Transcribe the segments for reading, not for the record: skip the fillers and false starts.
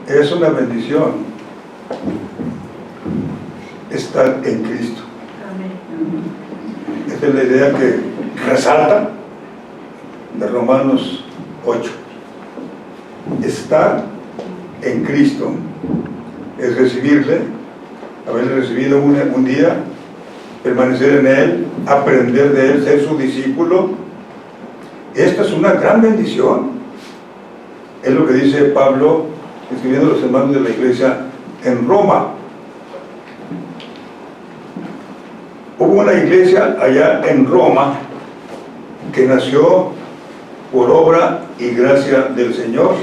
Es una bendición estar en Cristo. Esta es la idea que resalta de Romanos 8. Estar en Cristo es recibirle, haberle recibido un día, permanecer en Él, aprender de Él, ser su discípulo. Esta es una gran bendición. Es lo que dice Pablo escribiendo a los hermanos de la iglesia en Roma. Hubo una iglesia allá en Roma que nació por obra y gracia del Señor,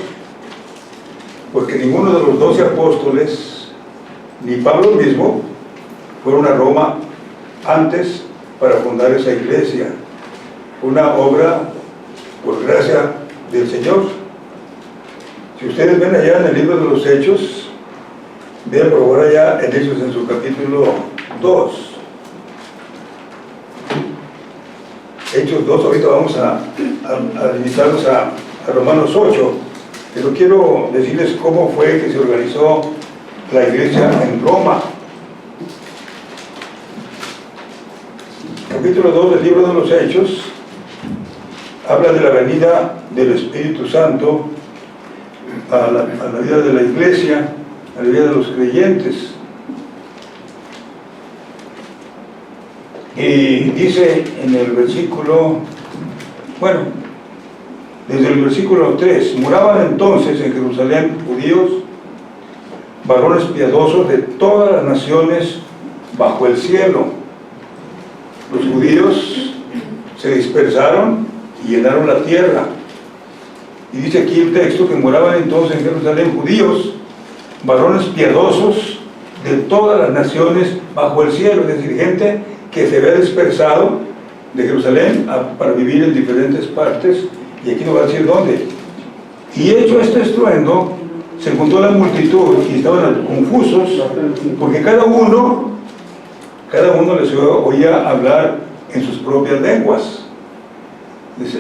porque ninguno de los 12 apóstoles, ni Pablo mismo, fueron a Roma antes para fundar esa iglesia. Una obra por gracia del Señor. Si ustedes ven allá en el libro de los Hechos, vean por favor allá en Hechos en su capítulo 2. Hechos 2, ahorita vamos a limitarnos a Romanos 8, pero quiero decirles cómo fue que se organizó la iglesia en Roma. Capítulo 2 del libro de los Hechos habla de la venida del Espíritu Santo a la vida de la iglesia, a la vida de los creyentes. Y dice en el versículo, bueno, desde el versículo 3, moraban entonces en Jerusalén judíos, varones piadosos de todas las naciones bajo el cielo. Los judíos se dispersaron y llenaron la tierra. Y dice aquí el texto que moraban entonces en Jerusalén judíos, varones piadosos de todas las naciones bajo el cielo, es decir, gente que se había dispersado de Jerusalén para vivir en diferentes partes, y aquí nos va a decir dónde. Y hecho este estruendo, se juntó la multitud y estaban confusos, porque cada uno les oía hablar en sus propias lenguas.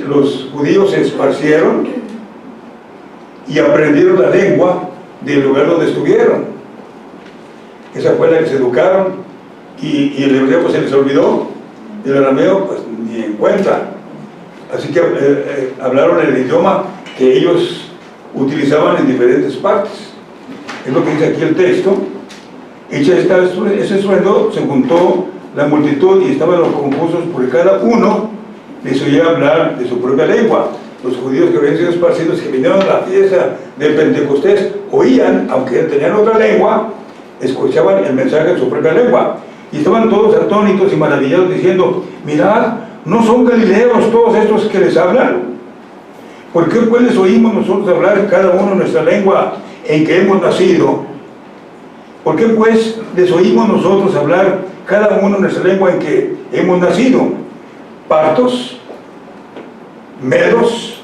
Los judíos se esparcieron y aprendieron la lengua del lugar donde estuvieron. Esa fue la que se educaron. Y el hebreo pues se les olvidó, y el arameo pues ni en cuenta. Así que hablaron el idioma que ellos utilizaban en diferentes partes. Es lo que dice aquí el texto. Hecho ese estruendo, se juntó la multitud y estaban los confusos, porque cada uno les oía hablar de su propia lengua. Los judíos que habían sido esparcidos, que vinieron a la fiesta del Pentecostés, oían, aunque tenían otra lengua, escuchaban el mensaje en su propia lengua. Y estaban todos atónitos y maravillados diciendo: mirad, ¿no son galileos todos estos que les hablan? ¿Por qué pues les oímos nosotros hablar cada uno nuestra lengua en que hemos nacido? ¿Por qué pues les oímos nosotros hablar cada uno nuestra lengua en que hemos nacido? Partos, medos,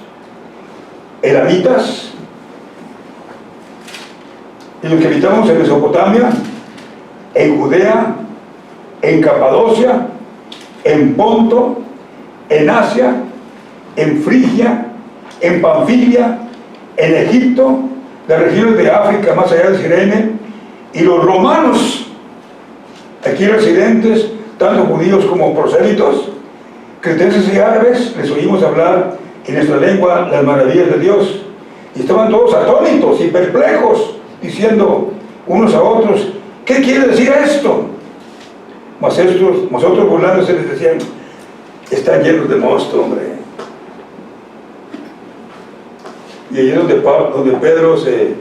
elamitas, y los que habitamos en Mesopotamia, en Judea, en Capadocia, en Ponto, en Asia, en Frigia, en Panfilia, en Egipto, las regiones de África más allá del Cirene, y los romanos, aquí residentes, tanto judíos como prosélitos, cretenses y árabes, les oímos hablar en nuestra lengua las maravillas de Dios. Y estaban todos atónitos y perplejos, diciendo unos a otros: ¿qué quiere decir esto? Mas nosotros burlándose les decían: están llenos de mosto, hombre. Y allí donde Pedro se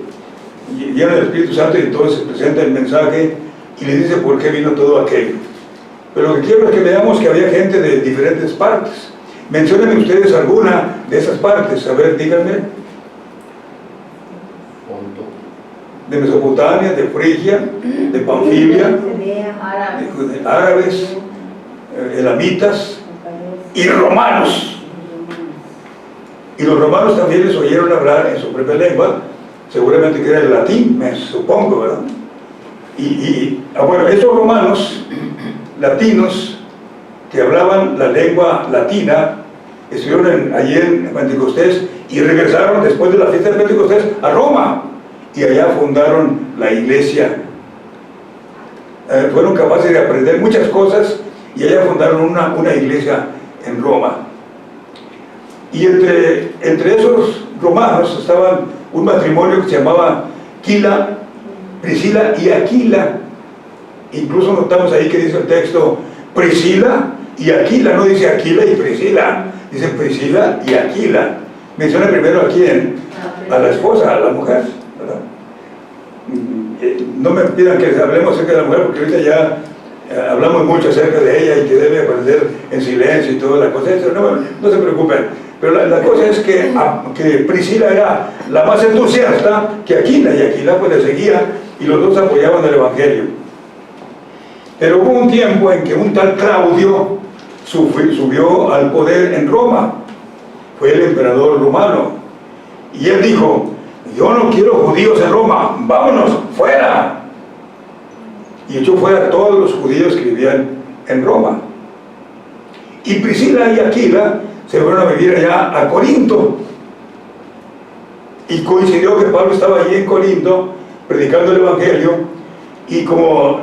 llena del Espíritu Santo, y entonces se presenta el mensaje y le dice por qué vino todo aquello. Pero lo que quiero es que veamos que había gente de diferentes partes. Menciónenme ustedes alguna de esas partes. A ver, díganme. De Mesopotamia, de Frigia, de Panfilia, de árabes, elamitas y romanos. Y los romanos también les oyeron hablar en su propia lengua, seguramente que era el latín, me supongo, ¿verdad? Bueno, estos romanos latinos que hablaban la lengua latina estuvieron allí en Pentecostés y regresaron después de la fiesta de Pentecostés a Roma. y allá fundaron la iglesia. Fueron capaces de aprender muchas cosas y allá fundaron una iglesia en Roma. Y entre esos romanos estaban un matrimonio que se llamaba Priscila y Aquila. Incluso notamos ahí que dice el texto Priscila y Aquila, no dice Aquila y Priscila, dice Priscila y Aquila. Menciona primero a quién, a la esposa, a la mujer, ¿verdad? No me pidan que hablemos acerca de la mujer, porque ahorita ya hablamos mucho acerca de ella y que debe aprender en silencio y toda la cosa. No se preocupen. Pero la cosa es que Priscila era la más entusiasta que Aquila, y Aquila pues le seguía, y los dos apoyaban el Evangelio. Pero hubo un tiempo en que un tal Claudio subió al poder en Roma. Fue el emperador romano. Y él dijo: yo no quiero judíos en Roma, vámonos, fuera. Y echó fuera a todos los judíos que vivían en Roma. Y Priscila y Aquila se fueron a vivir allá a Corinto. Y coincidió que Pablo estaba allí en Corinto predicando el Evangelio, y como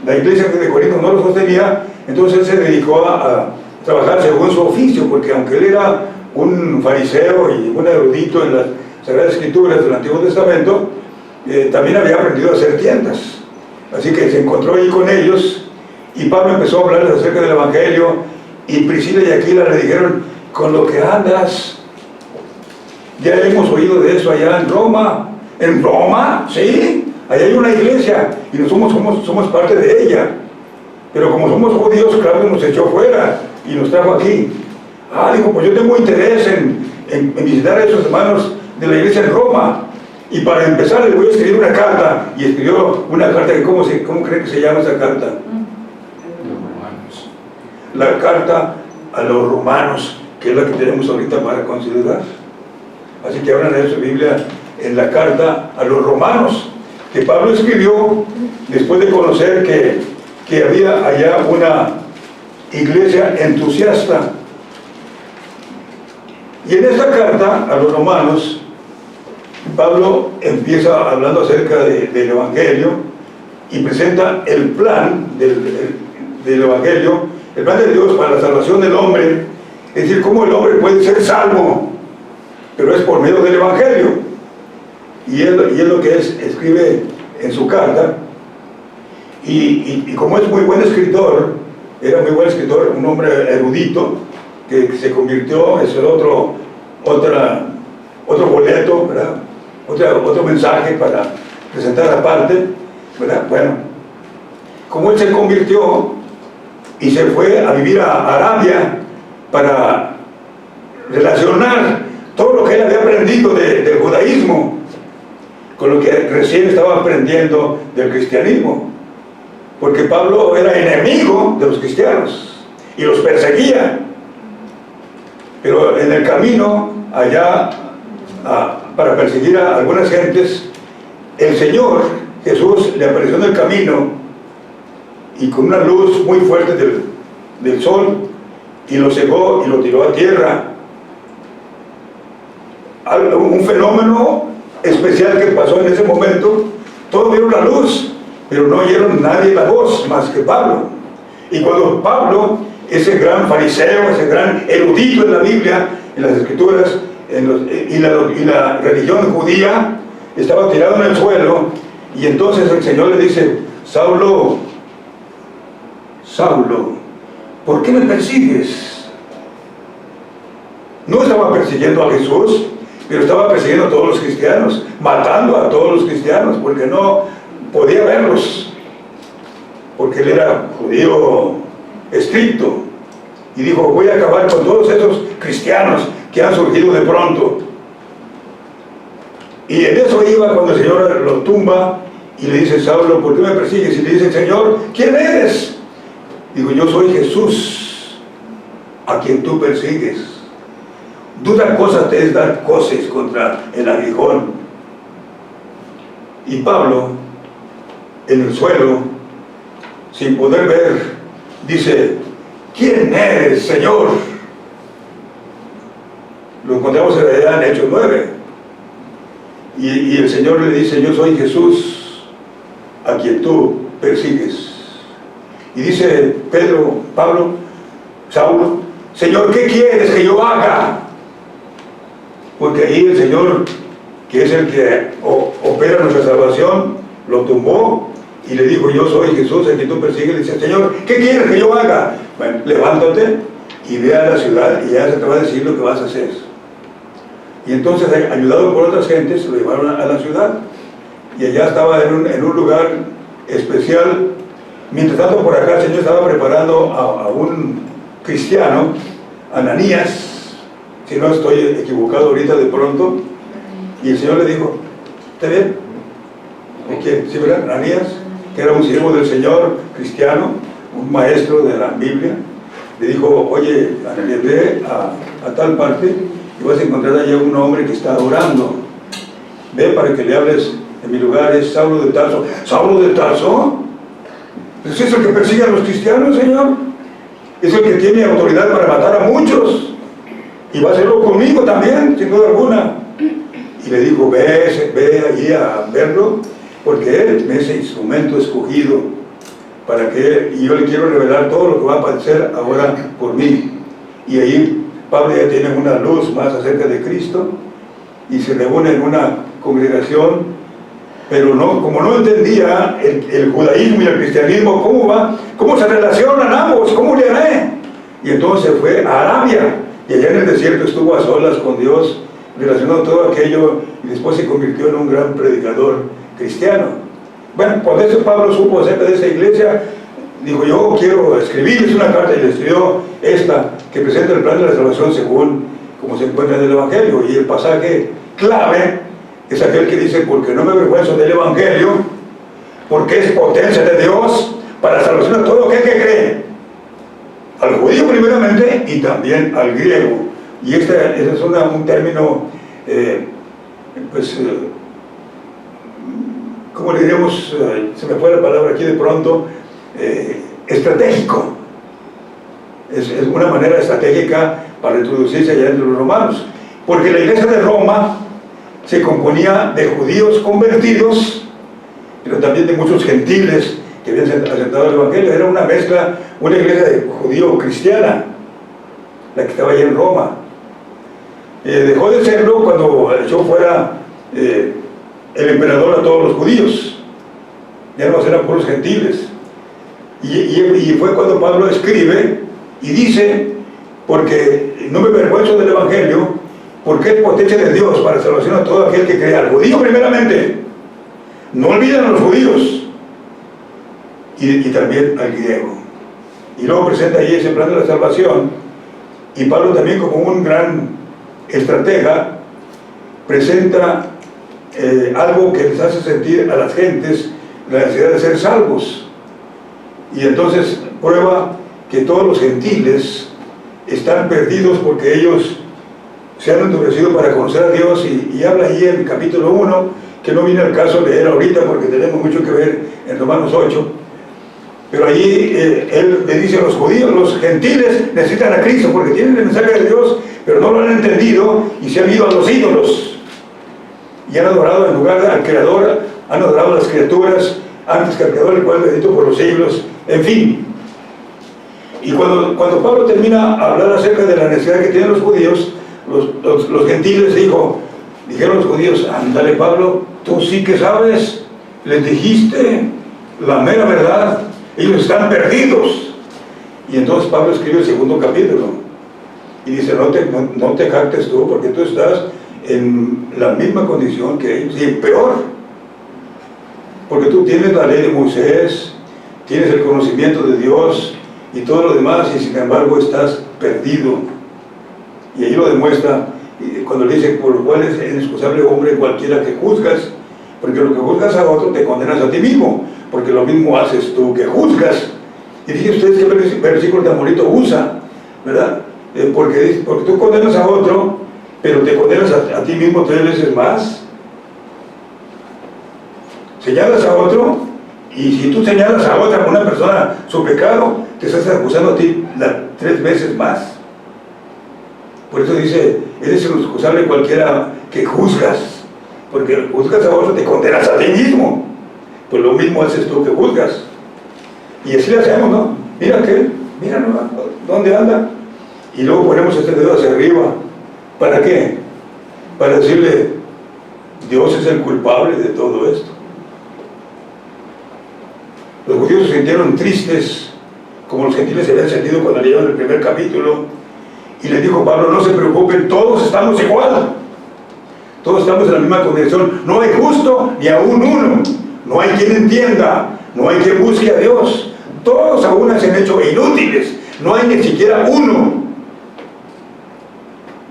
la iglesia de Corinto no lo sostenía, entonces él se dedicó a trabajar según su oficio, porque aunque él era un fariseo y un erudito en las Sagradas Escrituras del Antiguo Testamento, también había aprendido a hacer tiendas. Así que se encontró ahí con ellos, y Pablo empezó a hablarles acerca del Evangelio, y Priscila y Aquila le dijeron: con lo que andas, ya hemos oído de eso allá en Roma. ¿En Roma? Sí, allá hay una iglesia, y nosotros somos parte de ella. Pero como somos judíos, Claudio nos echó fuera y nos trajo aquí. Dijo, pues yo tengo interés en visitar a esos hermanos de la iglesia en Roma. Y para empezar les voy a escribir una carta. Y escribió una carta que, ¿cómo creen que se llama esa carta? La carta a los romanos, que es la que tenemos ahorita para considerar. Así que abran en su Biblia en la carta a los romanos, que Pablo escribió después de conocer que había allá una iglesia entusiasta. Y en esta carta a los romanos, Pablo empieza hablando acerca del Evangelio y presenta el plan del Evangelio, el plan de Dios para la salvación del hombre, es decir, cómo el hombre puede ser salvo, pero es por medio del Evangelio. Y él lo que escribe en su carta, y como es muy buen escritor, era muy buen escritor, un hombre erudito, que se convirtió, es el otro boleto, ¿verdad? Otro mensaje para presentar aparte, ¿verdad? Bueno, como él se convirtió y se fue a vivir a Arabia para relacionar todo lo que él había aprendido del judaísmo con lo que recién estaba aprendiendo del cristianismo, porque Pablo era enemigo de los cristianos y los perseguía. Pero en el camino allá para perseguir a algunas gentes, el Señor Jesús le apareció en el camino y con una luz muy fuerte del sol, y lo cegó y lo tiró a tierra. Un fenómeno especial que pasó en ese momento: todos vieron la luz, pero no oyeron nadie la voz más que Pablo. Y cuando Pablo, ese gran fariseo, ese gran erudito en la Biblia, en las Escrituras, y la religión judía, estaba tirado en el suelo, y entonces el Señor le dice: Saulo, Saulo, ¿por qué me persigues? No estaba persiguiendo a Jesús, pero estaba persiguiendo a todos los cristianos, matando a todos los cristianos, porque no podía verlos, porque él era judío estricto, y dijo: voy a acabar con todos esos cristianos que han surgido de pronto. Y en eso iba cuando el Señor lo tumba y le dice: Saulo, ¿por qué me persigues? Y le dice el Señor: ¿quién eres? Digo: yo soy Jesús, a quien tú persigues. Dura cosa te es dar coces contra el aguijón. Y Pablo, en el suelo, sin poder ver, dice: ¿quién eres, Señor? Lo encontramos allá en Hechos 9. Y el Señor le dice: yo soy Jesús a quien tú persigues. Y dice Saulo: Señor, ¿qué quieres que yo haga? Porque ahí el Señor, que es el que opera nuestra salvación, lo tumbó y le dijo: yo soy Jesús a quien tú persigues. Le dice: Señor, ¿qué quieres que yo haga? Bueno, levántate y ve a la ciudad y ya se te va a decir lo que vas a hacer. Y entonces, ayudado por otras gentes, lo llevaron a la ciudad, y allá estaba en un lugar especial. Mientras tanto, por acá el Señor estaba preparando a un cristiano, Ananías, si no estoy equivocado ahorita de pronto, y el Señor le dijo: ¿está bien? ¿Quién? ¿Sí, verdad? Ananías, que era un siervo del Señor, cristiano, un maestro de la Biblia, le dijo: oye, Ananías, ve a tal parte y vas a encontrar allá un hombre que está orando. Ve para que le hables. En mi lugar es Saulo de Tarso. ¿Saulo de Tarso? ¿Es el que persigue a los cristianos, Señor? Es el que tiene autoridad para matar a muchos, y va a hacerlo conmigo también, sin duda alguna. Y le dijo: ve allí a verlo, porque él es ese instrumento escogido para que y yo le quiero revelar todo lo que va a padecer ahora por mí. Y ahí Pablo ya tiene una luz más acerca de Cristo, y se reúne en una congregación, pero como no entendía el judaísmo y el cristianismo, cómo se relacionan ambos, cómo le haré. Y entonces fue a Arabia, y allá en el desierto estuvo a solas con Dios, relacionando todo aquello, y después se convirtió en un gran predicador cristiano. Bueno, cuando eso Pablo supo acerca de esa iglesia, dijo: yo quiero escribirles una carta, y le escribió esta, que presenta el plan de la salvación según como se encuentra en el Evangelio. Y el pasaje clave es aquel que dice: porque no me avergüenzo del Evangelio, porque es potencia de Dios para la salvación a todo aquel que cree, al judío primeramente y también al griego. Y ese es un término, ¿cómo le diremos? Se me fue la palabra aquí de pronto. Estratégico. Es una manera estratégica para introducirse allá entre los romanos, porque la iglesia de Roma se componía de judíos convertidos, pero también de muchos gentiles que habían aceptado el Evangelio. Era una mezcla, una iglesia de judío-cristiana, la que estaba allá en Roma. Dejó de serlo cuando echó fuera el emperador a todos los judíos, ya no eran puros gentiles. Y fue cuando Pablo escribe y dice: porque no me avergüenzo del Evangelio, porque es potencia de Dios para salvación a todo aquel que crea, al judío primeramente, no olviden a los judíos, y también al griego. Y luego presenta ahí ese plan de la salvación, y Pablo también, como un gran estratega, presenta algo que les hace sentir a las gentes la necesidad de ser salvos. Y entonces prueba que todos los gentiles están perdidos porque ellos se han endurecido para conocer a Dios, y habla ahí en el capítulo 1, que no viene al caso leer ahorita porque tenemos mucho que ver en Romanos 8, pero allí él le dice a los judíos: los gentiles necesitan a Cristo porque tienen el mensaje de Dios, pero no lo han entendido y se han ido a los ídolos y han adorado en lugar al Creador, han adorado a las criaturas antes que al Creador, el cual es bendito por los siglos, en fin. Y cuando Pablo termina a hablar acerca de la necesidad que tienen los judíos, los gentiles dijeron los judíos: ándale, Pablo, tú sí que sabes, les dijiste la mera verdad, ellos están perdidos. Y entonces Pablo escribe el segundo capítulo y dice: no te jactes tú, porque tú estás en la misma condición que ellos, y peor, porque tú tienes la ley de Moisés, tienes el conocimiento de Dios y todo lo demás, y sin embargo estás perdido. Y ahí lo demuestra cuando le dice: por lo cual es inexcusable hombre cualquiera que juzgas, porque lo que juzgas a otro te condenas a ti mismo, porque lo mismo haces tú que juzgas. Y fíjense ustedes qué versículo tan bonito usa, ¿verdad? Porque tú condenas a otro, pero te condenas a ti mismo 3 veces más. Señalas a otro, y si tú señalas a otra, una persona, su pecado, te estás acusando a ti 3 veces más. Por eso dice: eres inexcusable cualquiera que juzgas, porque juzgas a otro, te condenas a ti mismo. Pues lo mismo haces tú que juzgas. Y así le hacemos, ¿no? Mira aquel, mira, ¿no? ¿Dónde anda? Y luego ponemos este dedo hacia arriba. ¿Para qué? Para decirle, Dios es el culpable de todo esto. Los judíos se sintieron tristes, como los gentiles se habían sentido cuando leyeron el primer capítulo. Y les dijo Pablo, no se preocupen, todos estamos igual. Todos estamos en la misma condición. No hay justo ni aún uno. No hay quien entienda. No hay quien busque a Dios. Todos aún se han hecho inútiles. No hay ni siquiera uno.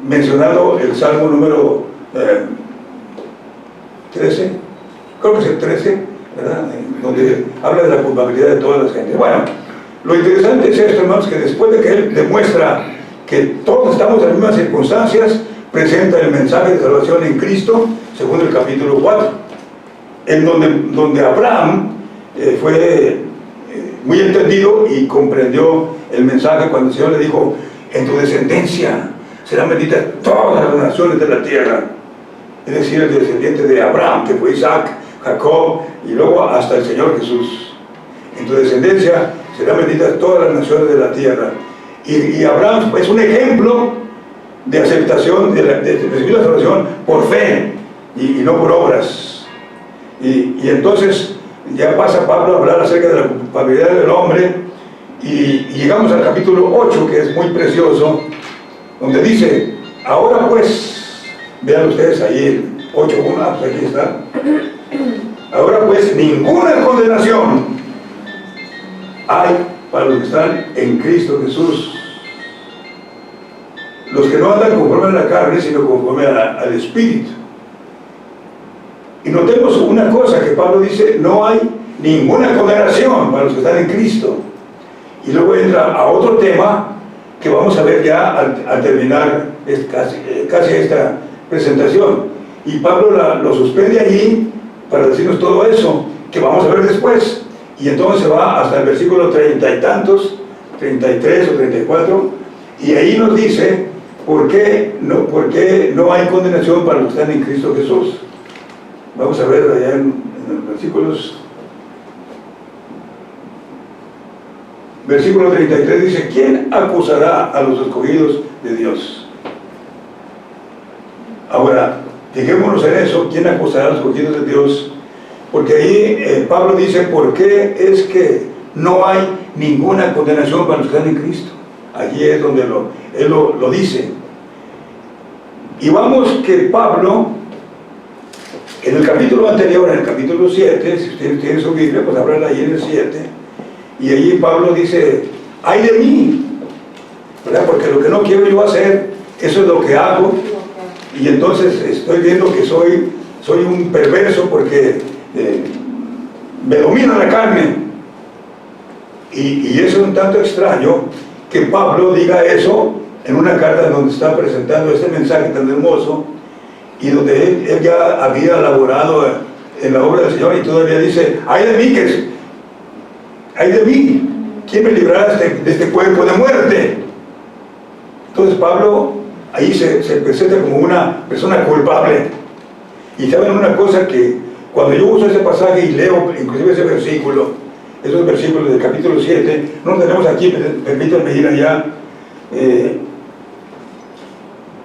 Mencionado el Salmo número 13. Creo que es el 13, ¿verdad? Donde habla de la culpabilidad de todas las gentes. Bueno, lo interesante es esto, hermanos, que después de que él demuestra que todos estamos en las mismas circunstancias, presenta el mensaje de salvación en Cristo, según el capítulo 4, en donde Abraham fue muy entendido y comprendió el mensaje cuando el Señor le dijo, en tu descendencia serán benditas todas las naciones de la tierra. Es decir, el descendiente de Abraham, que fue Isaac, Jacob, y luego hasta el Señor Jesús. En tu descendencia serán benditas todas las naciones de la tierra. Y Abraham es un ejemplo de aceptación, de recibir la salvación por fe y no por obras. Y entonces ya pasa Pablo a hablar acerca de la culpabilidad del hombre y llegamos al capítulo 8, que es muy precioso, donde dice, ahora pues, vean ustedes ahí el 8.1, pues aquí está, ahora pues ninguna condenación hay para los que están en Cristo Jesús, los que no andan conforme a la carne, sino conforme al Espíritu. Y notemos una cosa que Pablo dice, no hay ninguna condenación para los que están en Cristo. Y luego entra a otro tema que vamos a ver ya al terminar casi esta presentación. Y Pablo lo suspende allí para decirnos todo eso, que vamos a ver después. Y entonces va hasta el versículo 30 y tantos, 33 o 34, y ahí nos dice por qué no hay condenación para los que están en Cristo Jesús. Vamos a ver allá en los versículos. Versículo 33 dice, ¿quién acusará a los escogidos de Dios? Ahora, fijémonos en eso, ¿quién acusará a los escogidos de Dios? Porque ahí Pablo dice, ¿por qué es que no hay ninguna condenación para los que están en Cristo? Allí es donde él lo dice. Y vamos que Pablo, en el capítulo anterior, en el capítulo 7, si ustedes tienen su Biblia, pues abran ahí en el 7, y allí Pablo dice, ¡ay de mí! ¿Verdad? Porque lo que no quiero yo hacer, eso es lo que hago, y entonces estoy viendo que soy un perverso porque me domina la carne. Y eso es un tanto extraño que Pablo diga eso en una carta donde está presentando este mensaje tan hermoso y donde él ya había elaborado en la obra del Señor y todavía dice, ¡ay de mí! ¡Ay de mí! ¿Quién me librará de este cuerpo de muerte? Entonces Pablo ahí se presenta como una persona culpable. Y saben una cosa, que cuando yo uso ese pasaje y leo inclusive ese versículo, esos versículos del capítulo 7, no los tenemos aquí, permítanme ir allá,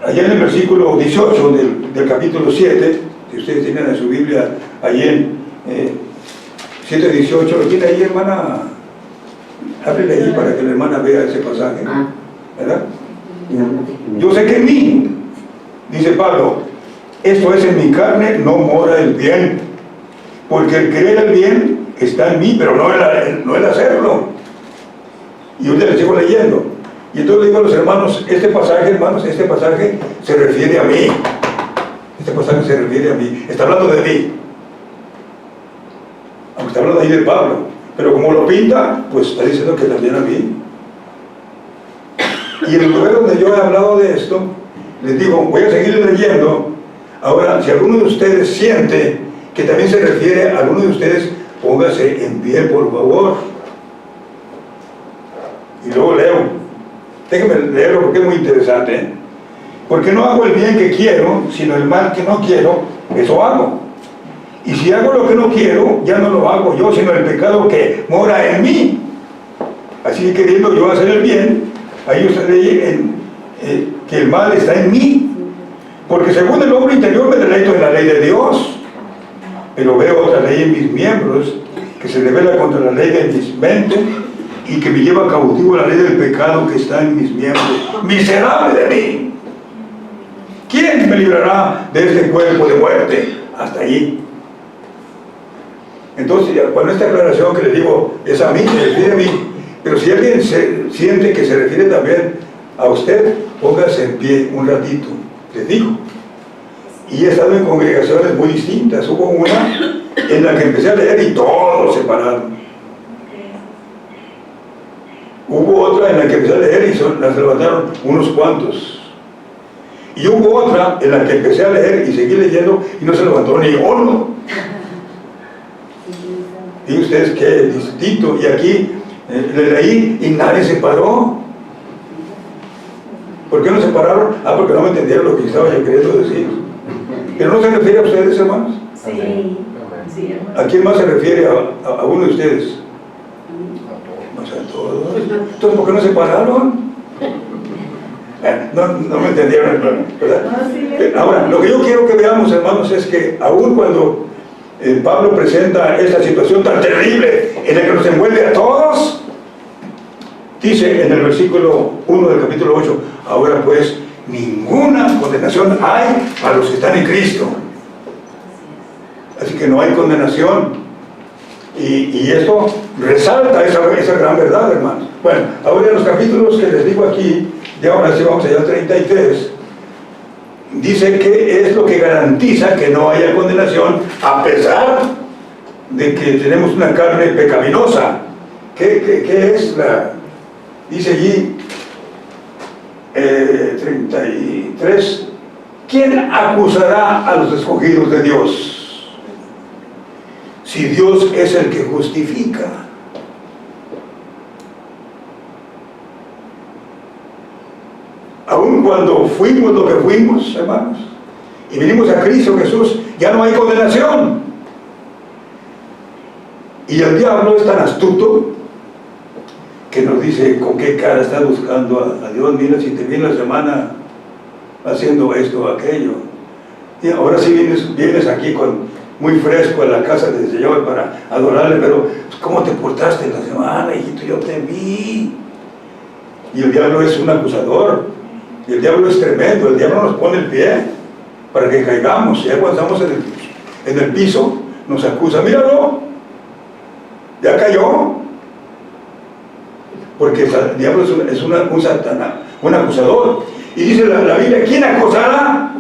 allá en el versículo 18 del capítulo 7, si ustedes tienen en su Biblia, allí en 7:18, ¿lo tiene ahí, hermana? Háblele ahí para que la hermana vea ese pasaje, ¿verdad? Yo sé que en mí, dice Pablo, esto es, en mi carne no mora el bien, porque el querer el bien está en mí, pero no el hacerlo. Y ahorita les sigo leyendo. Y entonces le digo a los hermanos, este pasaje se refiere a mí. Este pasaje se refiere a mí. Está hablando de mí. Aunque está hablando ahí de Pablo. Pero como lo pinta, pues está diciendo que también a mí. Y en el lugar donde yo he hablado de esto, les digo, voy a seguir leyendo. Ahora, si alguno de ustedes siente que también se refiere a alguno de ustedes, póngase en pie, por favor. Y luego leo. Déjenme leerlo porque es muy interesante. Porque no hago el bien que quiero, sino el mal que no quiero, eso hago. Y si hago lo que no quiero, ya no lo hago yo, sino el pecado que mora en mí. Así que queriendo yo hacer el bien, ahí usted lee que el mal está en mí. Porque según el hombre interior me deleito en la ley de Dios, pero veo otra ley en mis miembros que se revela contra la ley de mis mentes y que me lleva cautivo a la ley del pecado que está en mis miembros. ¡Miserable de mí! ¿Quién me librará de este cuerpo de muerte? Hasta allí. Entonces, cuando esta aclaración que le digo es a mí, se refiere a mí, pero si alguien siente que se refiere también a usted, póngase en pie un ratito, les digo. Y he estado en congregaciones muy distintas. Hubo una en la que empecé a leer y todos se pararon. Hubo otra en la que empecé a leer y las levantaron unos cuantos. Y hubo otra en la que empecé a leer y seguí leyendo y no se levantó ni uno. Y ustedes qué distinto. Y aquí le leí y nadie se paró. ¿Por qué no se pararon? Porque no me entendieron lo que estaba yo queriendo decir. ¿Pero no se refiere a ustedes, hermanos? Sí. ¿A quién más se refiere? ¿A uno de ustedes? No sé, a todos. Entonces, ¿por qué no se pararon? No me entendieron, ¿verdad? Ahora, lo que yo quiero que veamos, hermanos, es que aun cuando Pablo presenta esta situación tan terrible en la que nos envuelve a todos, dice en el versículo 1 del capítulo 8, ahora pues ninguna condenación hay para los que están en Cristo. Así que no hay condenación. Y esto resalta esa gran verdad, hermanos. Bueno, ahora en los capítulos que les digo aquí, de ahora sí vamos allá al 33, dice que es lo que garantiza que no haya condenación a pesar de que tenemos una carne pecaminosa. ¿Qué es la...? Dice allí 33, ¿quién acusará a los escogidos de Dios? Si Dios es el que justifica. Aun cuando fuimos lo que fuimos, hermanos, y vinimos a Cristo Jesús, ya no hay condenación. Y el diablo es tan astuto que nos dice con qué cara está buscando a Dios. Mira, si te vi la semana haciendo esto o aquello, y ahora sí vienes aquí muy fresco a la casa del Señor para adorarle, pero ¿cómo te portaste en la semana, hijito? Yo te vi. Y el diablo es un acusador, y el diablo es tremendo. El diablo nos pone el pie para que caigamos, y cuando estamos en el piso nos acusa, míralo, ya cayó. Porque el diablo es un satanás, un acusador. Y dice la Biblia, ¿quién acusará?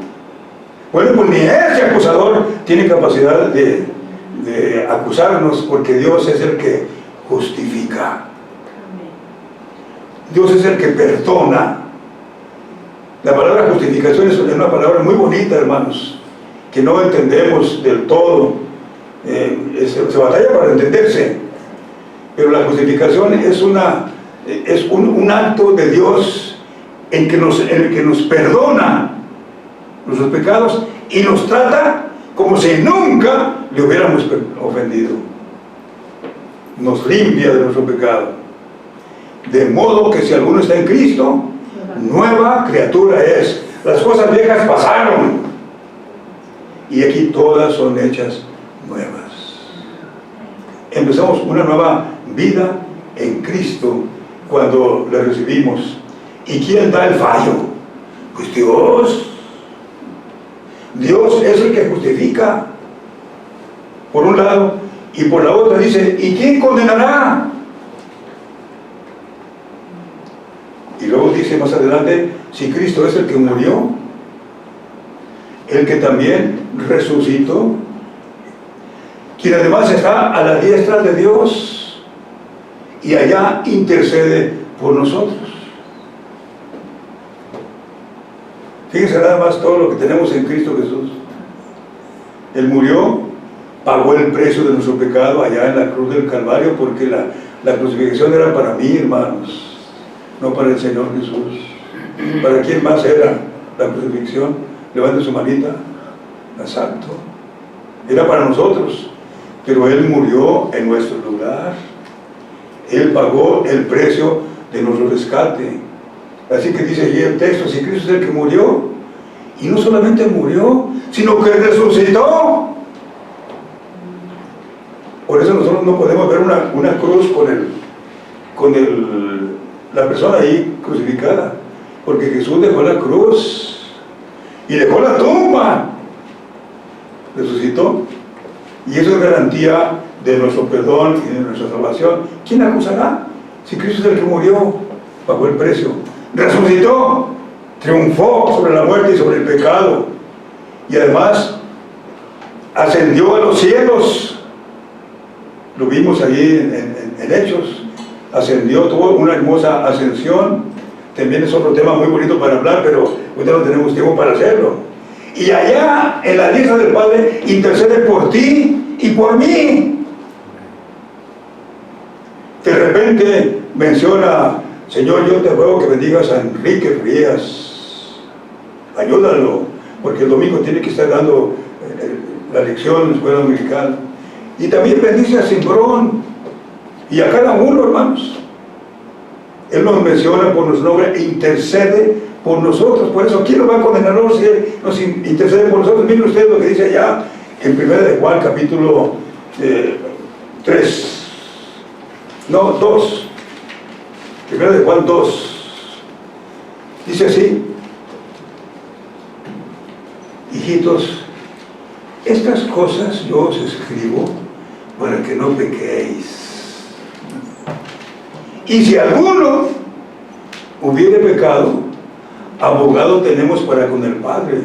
Bueno, pues ni ese acusador tiene capacidad de acusarnos, porque Dios es el que justifica. Dios es el que perdona. La palabra justificación es una palabra muy bonita, hermanos, que no entendemos del todo. Se batalla para entenderse. Pero la justificación es un acto de Dios en el que nos perdona nuestros pecados y nos trata como si nunca le hubiéramos ofendido. Nos limpia de nuestro pecado. De modo que si alguno está en Cristo, nueva criatura es. Las cosas viejas pasaron y aquí todas son hechas nuevas. Empezamos una nueva vida en Cristo cuando le recibimos. ¿Y quién da el fallo? Pues Dios. Dios es el que justifica, por un lado, y por la otra dice, ¿y quién condenará? Y luego dice más adelante, si Cristo es el que murió, el que también resucitó, quien además está a la diestra de Dios y allá intercede por nosotros. Fíjense nada más todo lo que tenemos en Cristo Jesús. Él murió, pagó el precio de nuestro pecado allá en la cruz del Calvario, porque la crucifixión era para mí, hermanos, no para el Señor Jesús. ¿Para quién más era? la crucifixión, levante su manita. Exacto. Era para nosotros, pero Él murió en nuestro lugar. Él pagó el precio de nuestro rescate. Así que dice allí el texto, si Cristo es el que murió, y no solamente murió, sino que resucitó. Por eso nosotros no podemos ver una cruz con la persona ahí crucificada, porque Jesús dejó la cruz y dejó la tumba, resucitó, y eso es garantía de nuestro perdón y de nuestra salvación. ¿Quién acusará? Si Cristo es el que murió, pagó el precio, resucitó, triunfó sobre la muerte y sobre el pecado, y además ascendió a los cielos. Lo vimos allí en Hechos. Ascendió, tuvo una hermosa ascensión. También es otro tema muy bonito para hablar, pero ahorita no tenemos tiempo para hacerlo. Y allá en la diestra del Padre intercede por ti y por mí. De repente menciona: Señor, yo te ruego que bendigas a Enrique Frías, ayúdalo, porque el domingo tiene que estar dando la lección en la escuela dominical. Y también bendice a Simbrón y a cada uno, hermanos. Él nos menciona por nuestro nombre e intercede por nosotros. Por eso, ¿quién nos va a condenar si Él nos intercede por nosotros? Miren ustedes lo que dice allá en 1 de Juan, capítulo 2. 1 de Juan 2. Dice así: hijitos, estas cosas yo os escribo para que no pequéis. Y si alguno hubiere pecado, abogado tenemos para con el Padre,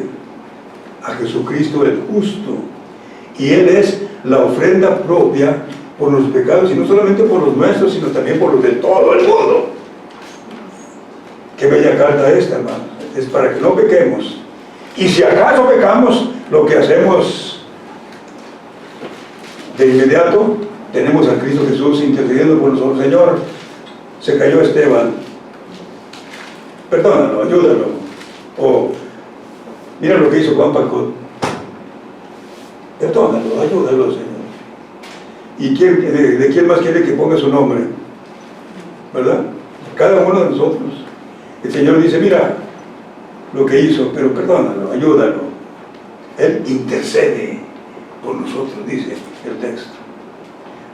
a Jesucristo el justo. Y Él es la ofrenda propia por los pecados, y no solamente por los nuestros, sino también por los de todo el mundo. Qué bella carta esta, hermano. Es para que no pequemos. Y si acaso pecamos, lo que hacemos de inmediato, tenemos a Cristo Jesús intercediendo por nosotros. Señor, se cayó Esteban, perdónalo, ayúdalo. O mira lo que hizo Juan Pacot, perdónalo, ayúdalo, Señor. ¿Y de quién más quiere que ponga su nombre? ¿Verdad? Cada uno de nosotros. El Señor dice: mira lo que hizo, pero perdónalo, ayúdalo. Él intercede por nosotros, dice el texto.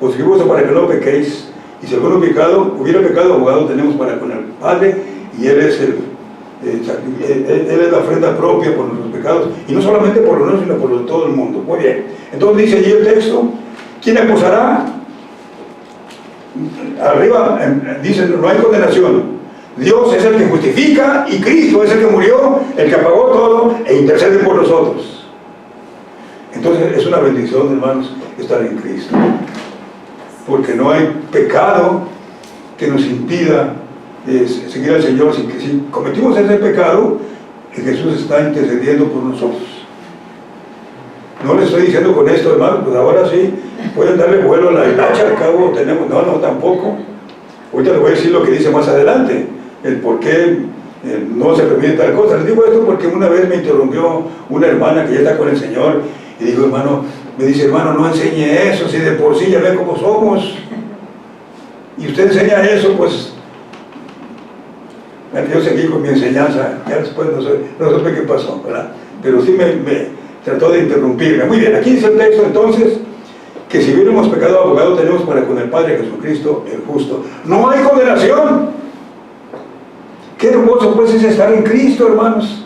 Os escribo esto para que no pequéis. Y si alguno hubiera pecado, abogado tenemos para con el Padre, y Él es Él es la ofrenda propia por nuestros pecados, y no solamente por los nuestros, sino por los de todo el mundo. Muy bien. Entonces dice allí el texto: ¿quién acusará? Arriba dice: no hay condenación. Dios es el que justifica, y Cristo es el que murió, el que pagó todo e intercede por nosotros. Entonces es una bendición, hermanos, estar en Cristo, porque no hay pecado que nos impida seguir al Señor. Si cometimos ese pecado, Jesús está intercediendo por nosotros. No les estoy diciendo con esto, hermanos, pues ahora sí pueden darle vuelo a la hilacha, al cabo tenemos, no, tampoco. Ahorita les voy a decir lo que dice más adelante, el por qué no se permite tal cosa. Les digo esto porque una vez me interrumpió una hermana que ya está con el Señor, y digo: hermano, me dice: hermano, no enseñe eso, si de por sí ya ve cómo somos, y usted enseña eso, pues yo seguí con mi enseñanza. Ya después no supe qué pasó, ¿verdad? Pero sí me trató de interrumpirme. Muy bien, aquí dice el texto entonces que si hubiéramos pecado, abogado tenemos para con el Padre, Jesucristo el justo. No hay condenación. Qué hermoso pues es estar en Cristo, hermanos,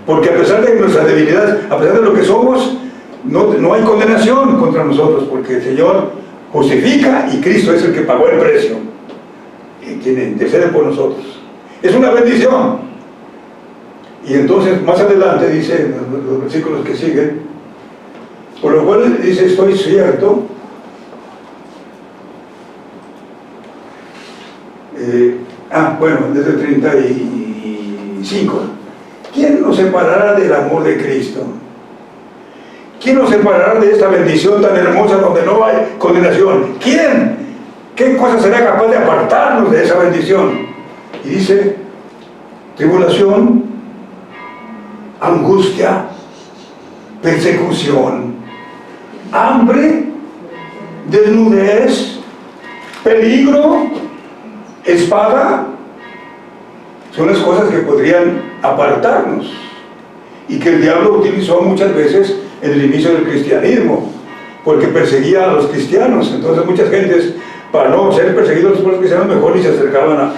porque a pesar de nuestras debilidades, a pesar de lo que somos, no hay condenación contra nosotros, porque el Señor justifica y Cristo es el que pagó el precio, y quien intercede por nosotros. Es una bendición. Y entonces más adelante dice, en los versículos que siguen, por lo cual dice: estoy cierto desde el 35. ¿Quién nos separará del amor de Cristo? ¿Quién nos separará de esta bendición tan hermosa donde no hay condenación? ¿Quién? ¿Qué cosa será capaz de apartarnos de esa bendición? Y dice: tribulación, angustia, persecución, hambre, desnudez, peligro, espada. Son las cosas que podrían apartarnos y que el diablo utilizó muchas veces en el inicio del cristianismo, porque perseguía a los cristianos. Entonces muchas gentes, para no ser perseguidos por los cristianos, mejor ni se acercaban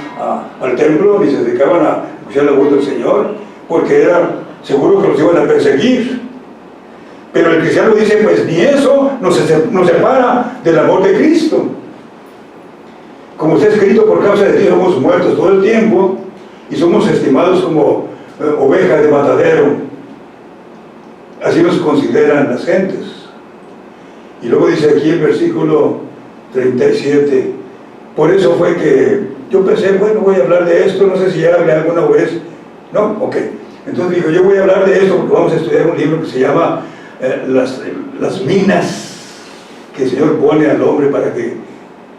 al templo, ni se acercaban a escuchar la voz del Señor, porque era seguro que los iban a perseguir. Pero el cristiano dice, pues ni eso nos separa del amor de Cristo. Como está escrito, por causa de ti somos muertos todo el tiempo y somos estimados como ovejas de matadero. Así nos consideran las gentes. Y luego dice aquí el versículo 37, por eso fue que yo pensé, bueno, voy a hablar de esto, no sé si ya hablé alguna vez. No, ok. Entonces digo, yo voy a hablar de esto porque vamos a estudiar un libro que se llama las minas que el Señor pone al hombre para que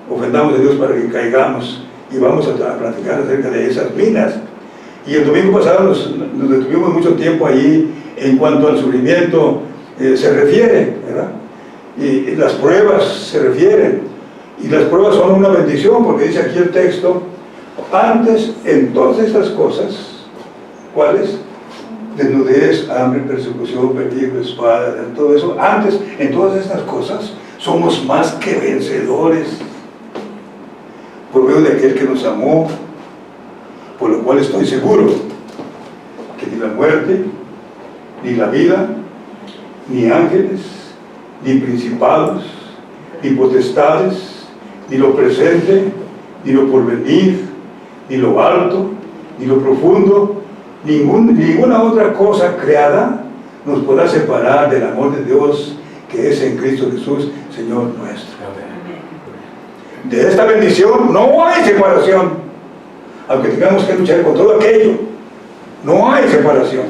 ofendamos a Dios, para que caigamos, y vamos a platicar acerca de esas minas. Y el domingo pasado nos detuvimos mucho tiempo allí en cuanto al sufrimiento se refiere, ¿verdad? Y las pruebas se refieren, y las pruebas son una bendición, porque dice aquí el texto, antes en todas estas cosas, ¿cuáles? Desnudez, hambre, persecución, peligro, espada, todo eso. Antes, en todas estas cosas, somos más que vencedores por medio de aquel que nos amó, por lo cual estoy seguro que ni la muerte, ni la vida, ni ángeles, ni principados, ni potestades, ni lo presente, ni lo porvenir, ni lo alto, ni lo profundo, ninguna otra cosa creada nos podrá separar del amor de Dios que es en Cristo Jesús, Señor nuestro. De esta bendición no hay separación, aunque tengamos que luchar con todo aquello. No hay separación,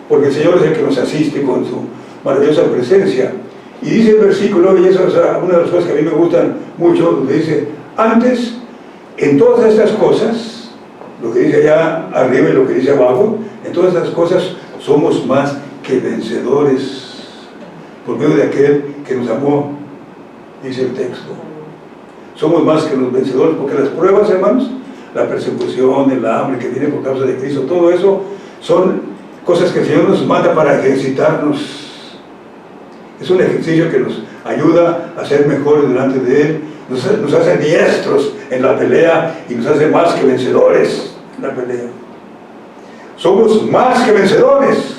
porque el Señor es el que nos asiste con su maravillosa presencia. Y dice el versículo, y eso es una de las cosas que a mí me gustan mucho, donde dice, antes, en todas estas cosas, lo que dice allá arriba y lo que dice abajo, en todas estas cosas somos más que vencedores por medio de aquel que nos amó, dice el texto. Somos más que los vencedores, porque las pruebas, hermanos, la persecución, el hambre que viene por causa de Cristo, todo eso son cosas que el Señor nos manda para ejercitarnos. Es un ejercicio que nos ayuda a ser mejores delante de Él, nos hace diestros en la pelea y nos hace más que vencedores en la pelea. Somos más que vencedores.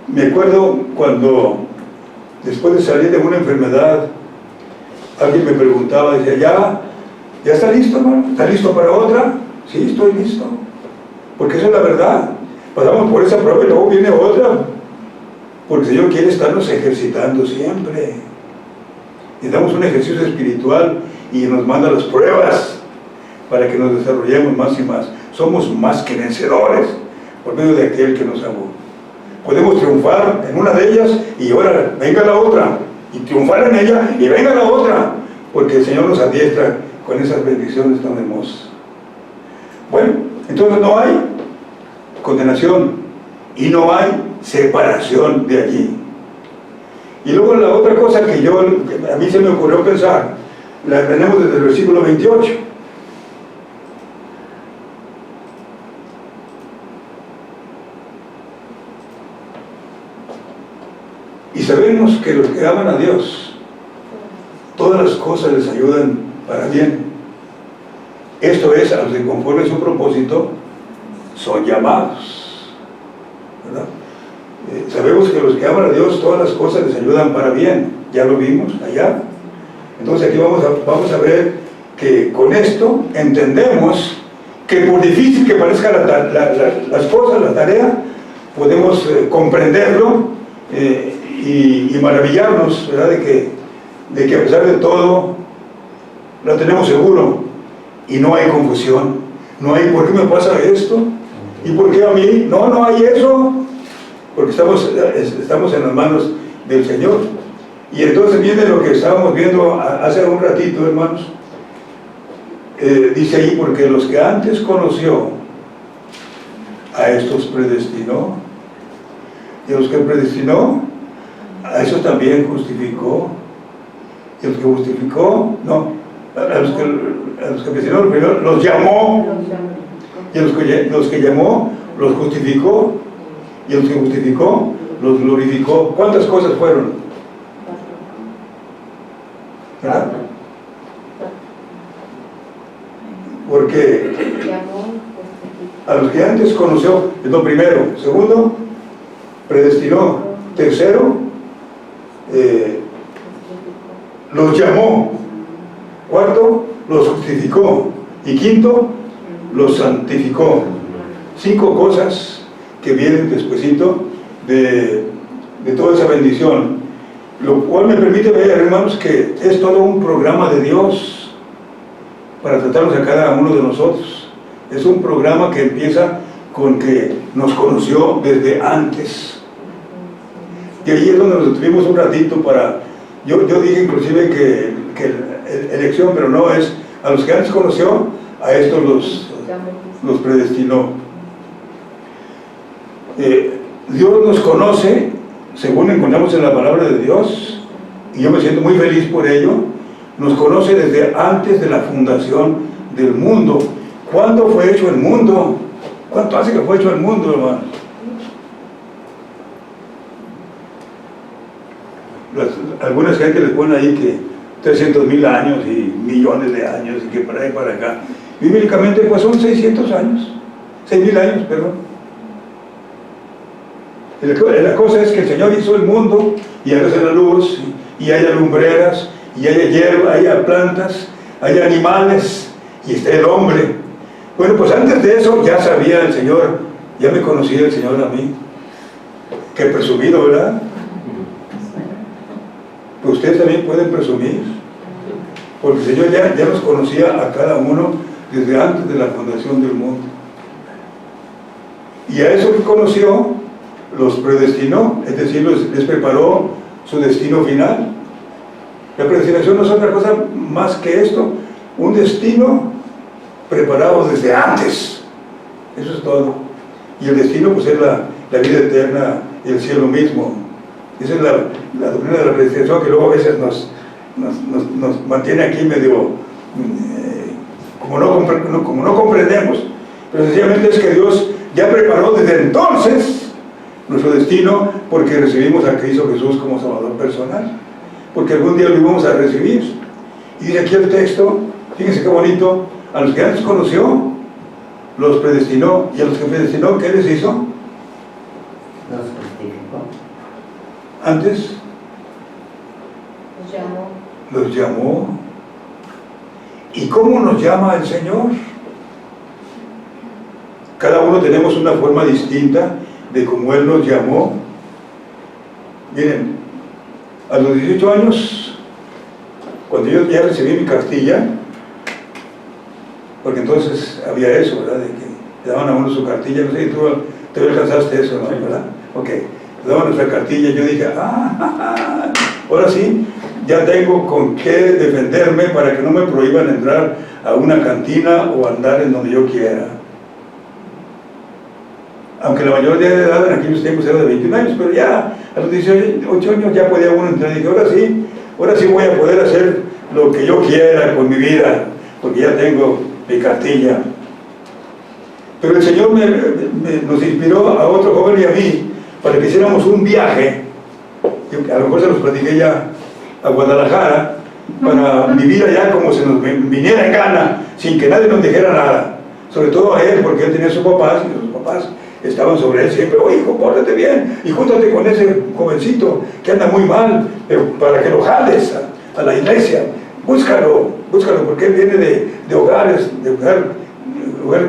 Me acuerdo cuando, después de salir de una enfermedad, alguien me preguntaba, decía, ¿ya está listo, hermano? ¿Está listo para otra? Sí, estoy listo. Porque eso es la verdad. Pasamos por esa prueba y luego viene otra. Porque el Señor quiere estarnos ejercitando siempre. Necesitamos un ejercicio espiritual y nos manda las pruebas para que nos desarrollemos más y más. Somos más que vencedores por medio de aquel que nos amó. Podemos triunfar en una de ellas y ahora venga la otra. Y triunfar en ella y venga la otra. Porque el Señor nos adiestra con esas bendiciones tan hermosas. Bueno, entonces no hay condenación y no hay separación de allí. Y luego la otra cosa que a mí se me ocurrió pensar, la tenemos desde el versículo 28. Y sabemos que los que aman a Dios, todas las cosas les ayudan para bien. Esto es, a los que conforme su propósito son llamados, ¿verdad? Sabemos que los que aman a Dios, todas las cosas les ayudan para bien. Ya lo vimos allá. Entonces aquí vamos a ver que con esto entendemos que por difícil que parezcan las cosas, la tarea, podemos comprenderlo y maravillarnos, ¿verdad? De que a pesar de todo lo tenemos seguro y no hay confusión. No hay, ¿por qué me pasa esto? ¿Y por qué a mí? No hay eso. Porque estamos en las manos del Señor. Y entonces viene lo que estábamos viendo hace un ratito, hermanos. Dice ahí, porque los que antes conoció, a estos predestinó, y a los que predestinó, a esos también justificó, y a los que justificó, no, a los que predestinó, primero los llamó, y a los que llamó, los justificó, y a los que justificó, los glorificó. ¿Cuántas cosas fueron? ¿Verdad? Porque a los que antes conoció, es lo primero. Segundo, predestinó. Tercero, los llamó. Cuarto, los justificó. Y quinto, los santificó. 5 cosas que vienen despuesito de toda esa bendición. Lo cual me permite ver, hermanos, que es todo un programa de Dios para tratarnos a cada uno de nosotros. Es un programa que empieza con que nos conoció desde antes. Y ahí es donde nos detuvimos un ratito para... Yo dije inclusive que elección, pero no es... A los que antes conoció, a estos los predestinó. Dios nos conoce, según encontramos en la palabra de Dios, y yo me siento muy feliz por ello. Nos conoce desde antes de la fundación del mundo. ¿Cuándo fue hecho el mundo? ¿Cuánto hace que fue hecho el mundo, hermano? Algunas gente les pone ahí que 300,000 años y millones de años y que para ahí para acá. Bíblicamente pues son 600 años, 6,000 años, perdón. La cosa es que el Señor hizo el mundo y hace la luz, y hay lumbreras, y hay hierba, hay plantas, hay animales, y está el hombre. Bueno, pues antes de eso ya sabía el Señor, ya me conocía el Señor a mí. Qué presumido, ¿verdad? Pues ustedes también pueden presumir, porque el Señor ya nos conocía a cada uno desde antes de la fundación del mundo. Y a eso que conoció, los predestinó, es decir, les preparó su destino final. La predestinación no es otra cosa más que esto, un destino preparado desde antes. Eso es todo. Y el destino pues es la vida eterna y el cielo mismo. Esa es la doctrina de la predestinación, que luego a veces nos mantiene aquí medio como no comprendemos, pero sencillamente es que Dios ya preparó desde entonces nuestro destino, porque recibimos a Cristo Jesús como Salvador personal, porque algún día lo íbamos a recibir. Y dice aquí el texto, fíjense qué bonito: a los que antes conoció, los predestinó, y a los que predestinó, ¿qué les hizo? Los justificó. Antes los llamó. ¿Y cómo nos llama el Señor? Cada uno tenemos una forma distinta de cómo Él nos llamó. Miren, a los 18 años, cuando yo ya recibí mi cartilla, porque entonces había eso, ¿verdad? De que le daban a uno su cartilla, no sé si tú alcanzaste eso, ¿no? ¿Verdad? Ok, le daban nuestra cartilla, y yo dije, ahora sí, ya tengo con qué defenderme para que no me prohíban entrar a una cantina o andar en donde yo quiera. Aunque la mayoría de edad en aquellos tiempos era de 21 años, pero ya a los 18 años ya podía uno entrar. Y dije, ahora sí voy a poder hacer lo que yo quiera con mi vida, porque ya tengo mi cartilla. Pero el Señor nos inspiró a otro joven y a mí para que hiciéramos un viaje. A lo mejor se los platiqué ya, a Guadalajara, para vivir allá como se nos viniera en gana, sin que nadie nos dijera nada. Sobre todo a él, porque él tenía sus papás, y sus papás estaban sobre él siempre: oye, hijo, pórtate bien y júntate con ese jovencito que anda muy mal, para que lo jales a la iglesia. Búscalo, porque él viene de hogar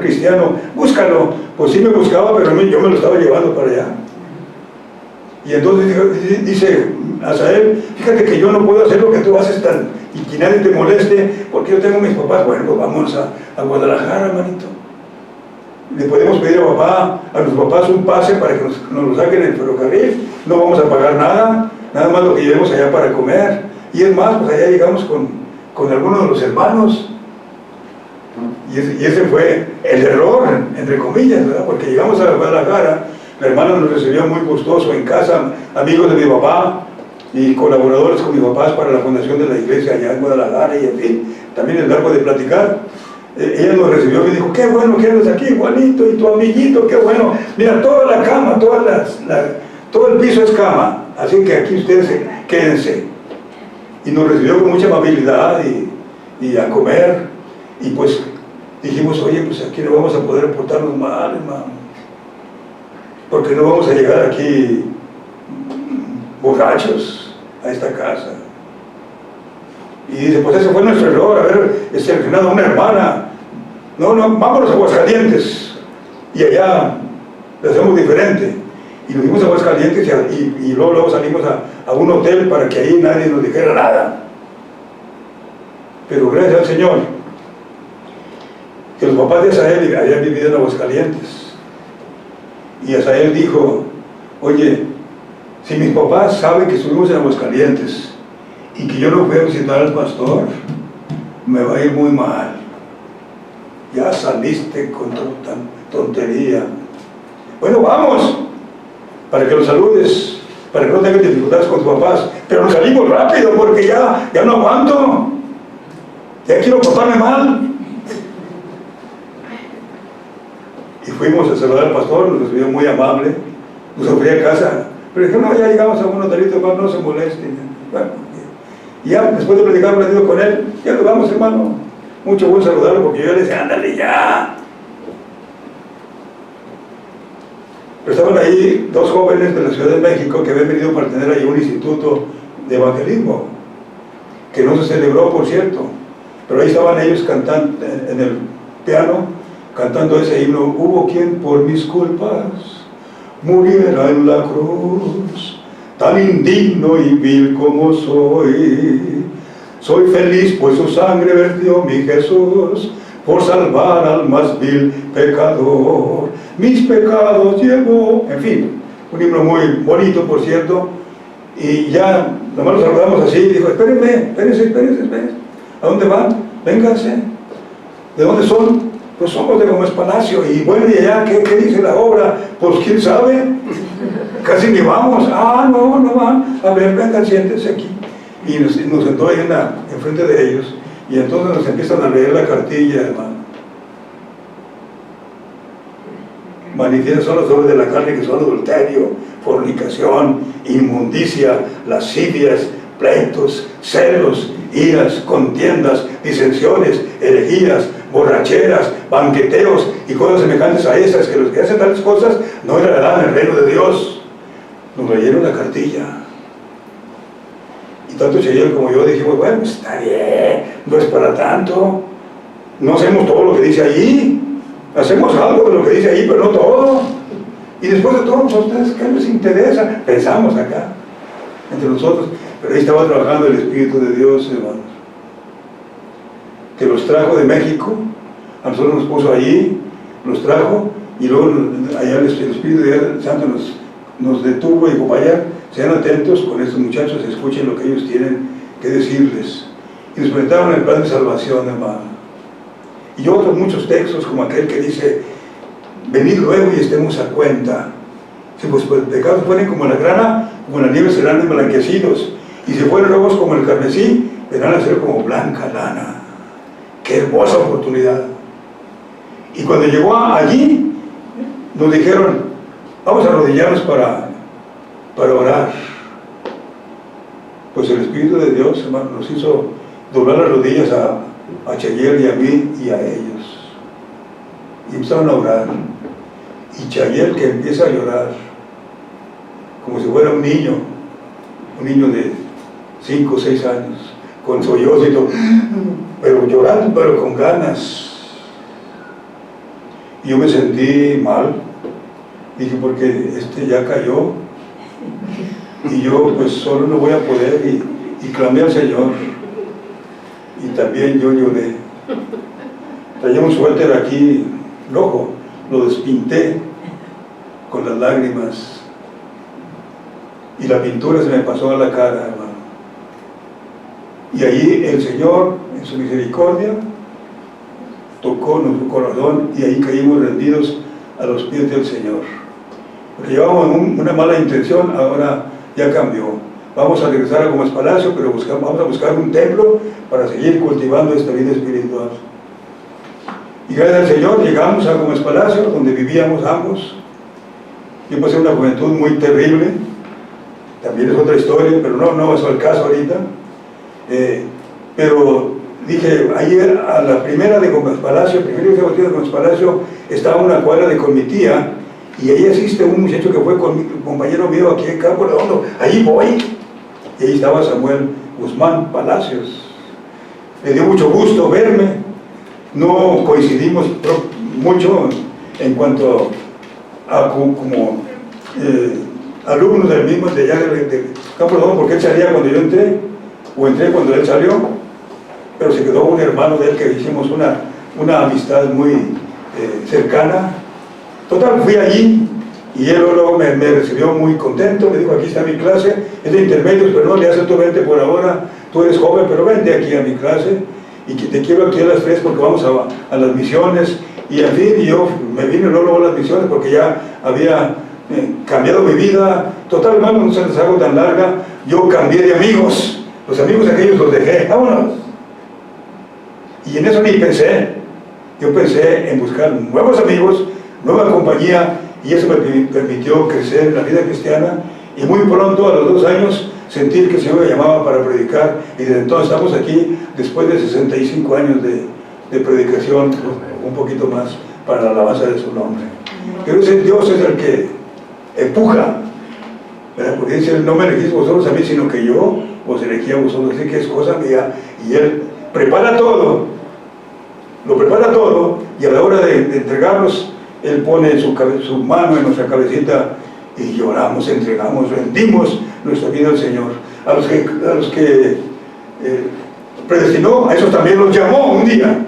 cristiano. Búscalo. Pues sí me buscaba, pero yo me lo estaba llevando para allá. Y entonces dice Asael: fíjate que yo no puedo hacer lo que tú haces y que nadie te moleste, porque yo tengo mis papás. Bueno, pues vamos a Guadalajara, hermanito. Le podemos pedir a los papás un pase para que nos lo saquen en el ferrocarril. No vamos a pagar nada más lo que llevemos allá para comer. Y es más, pues allá llegamos con algunos de los hermanos. Y ese fue el error, entre comillas, ¿verdad? Porque llegamos a Guadalajara, la hermana nos recibió muy gustoso en casa, amigos de mi papá y colaboradores con mis papás para la fundación de la iglesia allá en Guadalajara, y en fin, también el largo de platicar. Ella nos recibió y dijo: qué bueno que eres aquí, Juanito, y tu amiguito, qué bueno. Mira, toda la cama, todo el piso es cama, así que aquí ustedes quédense. Y nos recibió con mucha amabilidad y a comer, y pues dijimos: oye, pues aquí no vamos a poder portarnos mal, hermano, porque no vamos a llegar aquí borrachos a esta casa. Y dice: pues ese fue nuestro error, haber seleccionado a una hermana. No, vámonos a Aguascalientes, y allá lo hacemos diferente. Y nos fuimos a Aguascalientes y luego salimos a un hotel para que ahí nadie nos dijera nada. Pero gracias al Señor, que los papás de Asael habían vivido en Aguascalientes. Y Asael dijo: oye, si mis papás saben que estuvimos en Aguascalientes y que yo no fui a visitar al pastor, me va a ir muy mal. Ya saliste con tan tontería. Bueno, vamos, para que los saludes, para que no tengas dificultades con tus papás. Pero nos salimos rápido porque ya no aguanto, ya quiero portarme mal. Y fuimos a saludar al pastor, nos recibió muy amable, nos ofreció a casa, pero dijo: no, ya llegamos a un hotelito, hermano, no se molesten. Bueno, y ya después de platicar un ratito con él, ya nos vamos, hermano. Mucho buen saludarlo, porque yo le decía: ándale ya. Pero estaban ahí dos jóvenes de la Ciudad de México que habían venido para tener ahí un instituto de evangelismo, que no se celebró, por cierto, pero ahí estaban ellos cantando en el piano, cantando ese himno: hubo quien por mis culpas muriera en la cruz, tan indigno y vil como soy. Soy feliz pues su sangre vertió mi Jesús, por salvar al más vil pecador. Mis pecados llevó. En fin, un himno muy bonito, por cierto. Y ya, nomás lo saludamos así, y dijo: espérense. ¿A dónde van? Vénganse. ¿De dónde son? Pues somos de Gómez Palacio. Y bueno, y allá, ¿qué dice la obra? Pues quién sabe. Casi ni vamos. No van. A ver, vengan, siéntense aquí. Y nos sentó ahí enfrente de ellos, y entonces nos empiezan a leer la cartilla, hermano. Manifiestas son las obras de la carne, que son adulterio, fornicación, inmundicia, lascivias, pleitos, celos, iras, contiendas, disensiones, herejías, borracheras, banqueteos y cosas semejantes a estas, que los que hacen tales cosas no heredarán el reino de Dios. Nos leyeron la cartilla. Y tanto Chayel como yo dijimos: bueno, pues está bien, no es para tanto, no hacemos todo lo que dice allí, hacemos algo de lo que dice allí, pero no todo. Y después de todo, ¿a ustedes qué les interesa? Pensamos acá, entre nosotros. Pero ahí estaba trabajando el Espíritu de Dios, hermanos, que los trajo de México, a nosotros nos puso allí, los trajo, y luego allá el Espíritu de Santo nos detuvo y dijo: vaya, sean atentos con estos muchachos, escuchen lo que ellos tienen que decirles. Y nos presentaron el plan de salvación, hermano. Y otros muchos textos, como aquel que dice: venid luego y estemos a cuenta. Si pues pecados fueren como la grana, como la nieve serán emblanquecidos, y si fueren rojos como el carmesí, vendrán a ser como blanca lana. ¡Qué hermosa oportunidad! Y cuando llegó allí, nos dijeron: vamos a arrodillarnos para orar. Pues el Espíritu de Dios, hermano, nos hizo doblar las rodillas a Chayel y a mí y a ellos. Y empezaron a orar. Y Chayel, que empieza a llorar como si fuera un niño de 5 o 6 años, con sollozos y todo, pero llorando, pero con ganas. Y yo me sentí mal. Dije: porque ya cayó, y yo pues solo no voy a poder, y clamé al Señor, y también yo lloré. Traía un suéter aquí rojo, lo despinté con las lágrimas, y la pintura se me pasó a la cara, hermano. Y allí el Señor, en su misericordia, tocó nuestro corazón y ahí caímos rendidos a los pies del Señor. Porque llevábamos una mala intención, ahora ya cambió. Vamos a regresar a Gómez Palacio, pero vamos a buscar un templo para seguir cultivando esta vida espiritual. Y gracias al Señor llegamos a Gómez Palacio, donde vivíamos ambos. Yo pasé una juventud muy terrible, también es otra historia, pero no es el caso ahorita. Pero dije, ayer a la primera de Gómez Palacio, primero que de Gómez Palacio, estaba una cuadra con mi tía, y ahí existe un muchacho que fue con mi compañero mío aquí en Campo Redondo, ahí voy. Y ahí estaba Samuel Guzmán Palacios. Me dio mucho gusto verme. No coincidimos mucho en cuanto a como alumnos del mismo de allá de Campo Redondo, porque él salía cuando yo entré, o entré cuando él salió, pero se quedó un hermano de él que hicimos una amistad muy cercana. Total, fui allí y él luego me recibió muy contento, me dijo, aquí está mi clase, es de intermedios, pero no le hace tu vente por ahora, tú eres joven, pero vente aquí a mi clase y que te quiero aquí a las 3 porque vamos a las misiones. Y en fin, yo me vine luego a las misiones porque ya había cambiado mi vida. Total, hermano, no se les hago tan larga, yo cambié de amigos, los amigos aquellos los dejé, vámonos. Y en eso ni pensé, yo pensé en buscar nuevos amigos, nueva compañía, y eso me permitió crecer en la vida cristiana, y muy pronto, a los 2 años, sentir que el Señor me llamaba para predicar, y desde entonces estamos aquí, después de 65 años de predicación, un poquito más, para la alabanza de su nombre. Pero ese Dios es el que empuja, ¿verdad? Porque dice, no me elegís vosotros a mí, sino que yo os elegí a vosotros, así que es cosa mía, y Él prepara todo, lo prepara todo, y a la hora de entregarnos, Él pone su mano en nuestra cabecita y lloramos, entregamos, rendimos nuestra vida al Señor. A los que predestinó, a esos también los llamó un día.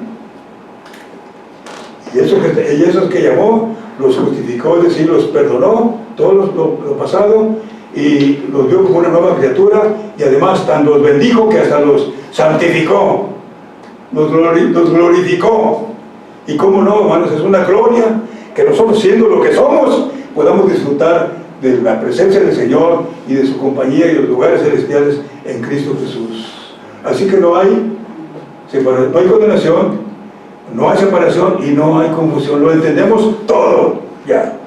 Y esos que llamó, los justificó, es decir, los perdonó, todo lo pasado, y los vio como una nueva criatura, y además tan los bendijo que hasta los santificó, los glorificó. Y cómo no, hermanos, es una gloria que nosotros, siendo lo que somos, podamos disfrutar de la presencia del Señor y de su compañía y los lugares celestiales en Cristo Jesús. Así que no hay condenación, no hay separación y no hay confusión. Lo entendemos todo ya.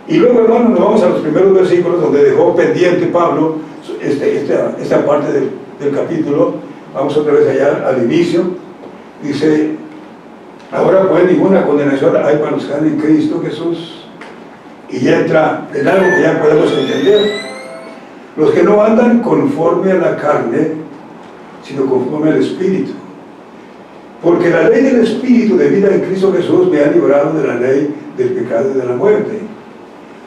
Y luego, hermanos, nos vamos a los primeros versículos donde dejó pendiente Pablo esta parte del capítulo. Vamos otra vez allá al inicio. Dice, ahora pues ninguna condenación hay para los que están en Cristo Jesús. Y entra en algo que ya podemos entender. Los que no andan conforme a la carne, sino conforme al Espíritu. Porque la ley del Espíritu de vida en Cristo Jesús me ha librado de la ley del pecado y de la muerte.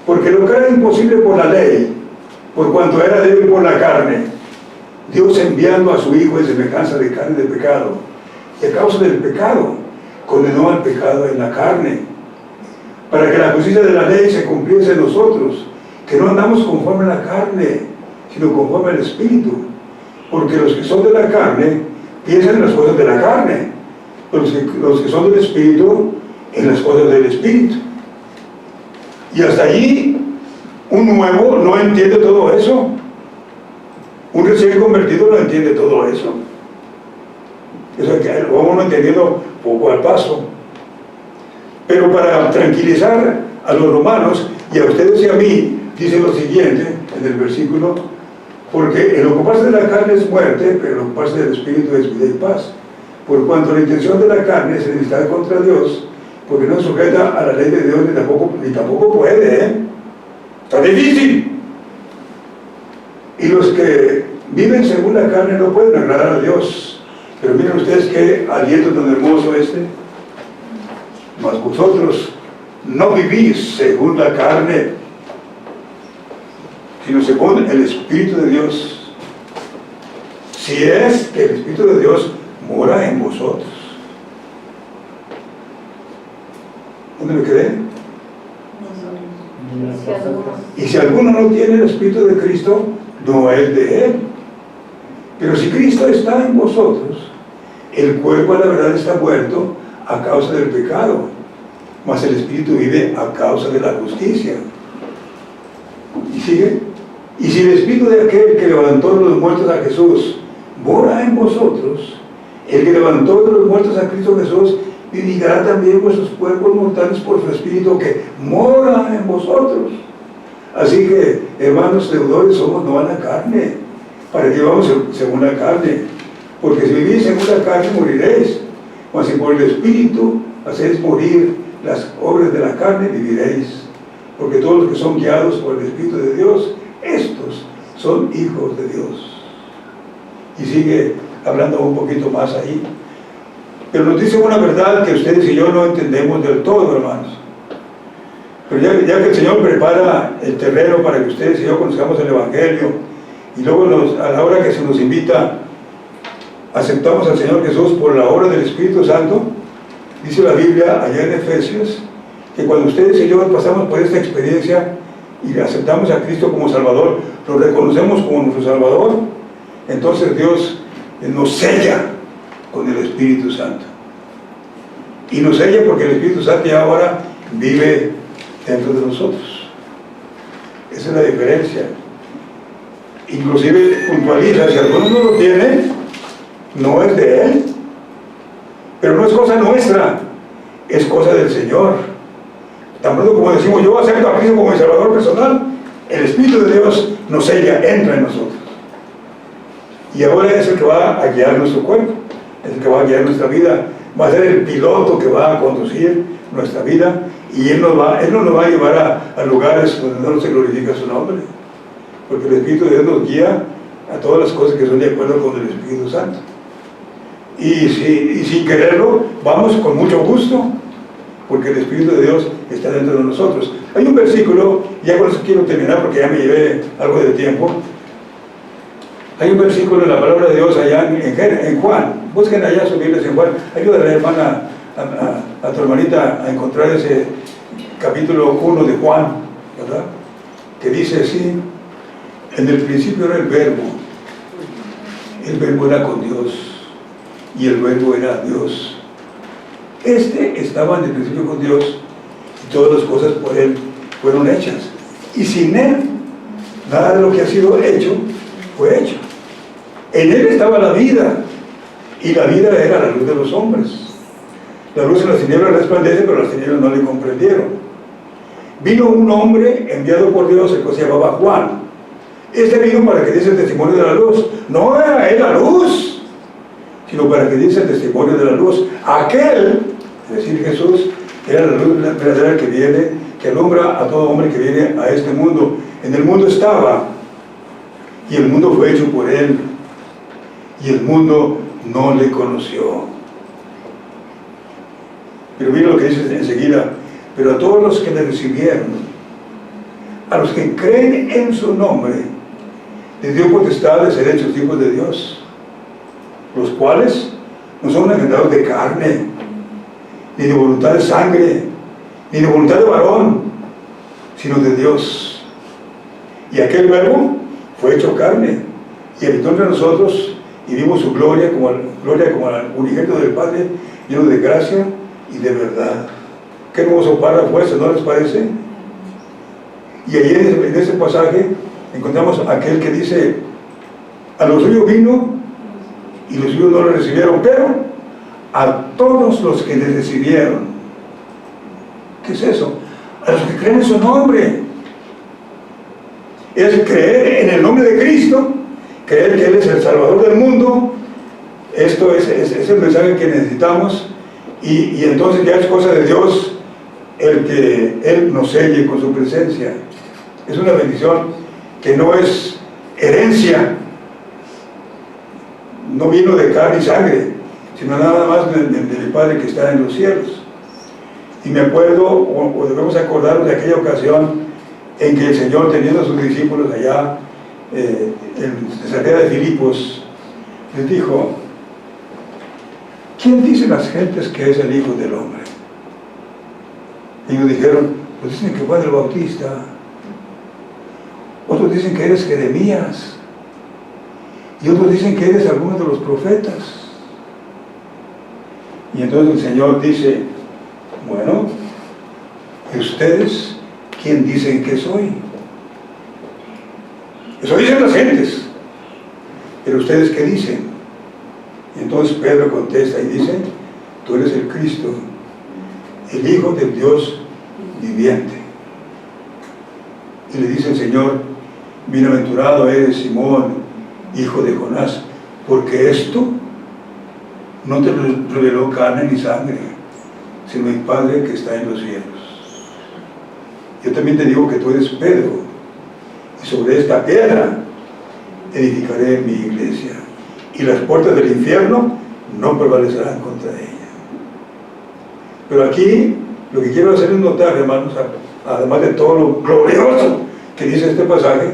Porque lo que era imposible por la ley, por cuanto era débil por la carne, Dios enviando a su Hijo en semejanza de carne de pecado, y a causa del pecado, condenó al pecado en la carne, para que la justicia de la ley se cumpliese en nosotros, que no andamos conforme a la carne, sino conforme al Espíritu. Porque los que son de la carne piensan en las cosas de la carne, los que son del Espíritu en las cosas del Espíritu. Y hasta allí un nuevo no entiende todo eso. Un recién convertido no entiende todo eso. Eso es que lo vamos entendiendo poco al paso. Pero para tranquilizar a los romanos y a ustedes y a mí, dice lo siguiente en el versículo: porque el ocuparse de la carne es muerte, pero el ocuparse del Espíritu es vida y paz. Por cuanto la intención de la carne es enemistad contra Dios, porque no es sujeta a la ley de Dios ni tampoco puede, ¿eh? Está difícil. Y los que viven según la carne no pueden agradar a Dios. Pero miren ustedes qué aliento tan hermoso este. Mas vosotros no vivís según la carne, sino según el Espíritu de Dios. Si es que el Espíritu de Dios mora en vosotros. ¿Dónde me quedé? Y si alguno no tiene el Espíritu de Cristo, no es de Él. Pero si Cristo está en vosotros, El cuerpo a la verdad está muerto a causa del pecado, mas el espíritu vive a causa de la justicia. ¿Y sigue? Y si el espíritu de aquel que levantó de los muertos a Jesús mora en vosotros, el que levantó de los muertos a Cristo Jesús vivificará también vuestros cuerpos mortales por su espíritu que mora en vosotros. Así que, hermanos, deudores somos no a la carne, para que vamos según la carne, porque si vivís según la carne moriréis, mas si por el espíritu hacéis morir las obras de la carne, viviréis, porque todos los que son guiados por el espíritu de Dios, estos son hijos de Dios. Y sigue hablando un poquito más ahí, pero nos dice una verdad que ustedes y yo no entendemos del todo, hermanos. Pero ya que el Señor prepara el terreno para que ustedes y yo conozcamos el Evangelio, y luego a la hora que se nos invita, aceptamos al Señor Jesús por la obra del Espíritu Santo, dice la Biblia allá en Efesios, que cuando ustedes y yo pasamos por esta experiencia y aceptamos a Cristo como Salvador, lo reconocemos como nuestro Salvador, entonces Dios nos sella con el Espíritu Santo. Y nos sella porque el Espíritu Santo ya ahora vive dentro de nosotros. Esa es la diferencia. Inclusive puntualiza, si alguno no lo tiene, no es de Él. Pero no es cosa nuestra, es cosa del Señor. Tan pronto como decimos, yo acepto a Cristo como mi Salvador personal, el Espíritu de Dios nos sella, entra en nosotros. Y ahora es el que va a guiar nuestro cuerpo, es el que va a guiar nuestra vida, va a ser el piloto que va a conducir nuestra vida, y Él no nos va a llevar a lugares donde no se glorifica su nombre, porque el Espíritu de Dios nos guía a todas las cosas que son de acuerdo con el Espíritu Santo. Y sin quererlo, vamos con mucho gusto, porque el Espíritu de Dios está dentro de nosotros. Hay un versículo, ya con eso quiero terminar porque ya me llevé algo de tiempo. Hay un versículo en la palabra de Dios allá en Juan. Busquen allá sus Biblias en Juan. Ayúdale, hermana, a tu hermanita a encontrar ese capítulo 1 de Juan, ¿verdad? Que dice así: en el principio era el verbo era con Dios, y el verbo era Dios. Este estaba en el principio con Dios, y todas las cosas por Él fueron hechas. Y sin Él, nada de lo que ha sido hecho, fue hecho. En Él estaba la vida, y la vida era la luz de los hombres. La luz en las tinieblas resplandece, pero las tinieblas no le comprendieron. Vino un hombre enviado por Dios, el que se llamaba Juan. Este vino para que diese el testimonio de la luz. No era Él la luz, sino para que diese el testimonio de la luz. Aquel, es decir, Jesús, era la luz verdadera que viene, que alumbra a todo hombre que viene a este mundo. En el mundo estaba, y el mundo fue hecho por Él, y el mundo no le conoció. Pero mira lo que dice enseguida: pero a todos los que le recibieron, a los que creen en su nombre, les dio potestad de ser hechos hijos de Dios, los cuales no son engendrados de carne, ni de voluntad de sangre, ni de voluntad de varón, sino de Dios. Y aquel verbo fue hecho carne, y habitó entre nosotros, y vimos su gloria como al unigénito del Padre, lleno de gracia y de verdad. Qué hermoso párrafo ese, ¿no les parece? Y allí en ese pasaje encontramos aquel que dice: a los suyos vino, y los suyos no le recibieron, pero a todos los que le recibieron. ¿Qué es eso? A los que creen en su nombre. Es creer en el nombre de Cristo, creer que Él es el Salvador del mundo. Esto es el mensaje que necesitamos, y entonces ya es cosa de Dios el que Él nos selle con su presencia. Es una bendición que no es herencia, no vino de carne y sangre, sino nada más del Padre que está en los cielos. Y me acuerdo, o debemos acordarnos de aquella ocasión en que el Señor, teniendo a sus discípulos allá en Cesarea de Filipos, les dijo: ¿quién dicen las gentes que es el Hijo del Hombre? Ellos dijeron: pues dicen que Juan el Bautista, otros dicen que eres Jeremías, y otros dicen que eres alguno de los profetas. Y entonces el Señor dice, bueno, ¿y ustedes quién dicen que soy? Eso dicen las gentes, pero ¿ustedes qué dicen? Y entonces Pedro contesta y dice, tú eres el Cristo, el Hijo del Dios viviente. Y le dice el Señor, bienaventurado eres Simón, hijo de Jonás, porque esto no te reveló carne ni sangre, sino mi Padre que está en los cielos. Yo también te digo que tú eres Pedro, y sobre esta piedra edificaré mi iglesia, y las puertas del infierno no prevalecerán contra ella. Pero aquí lo que quiero hacer es notar, hermanos, además de todo lo glorioso que dice este pasaje,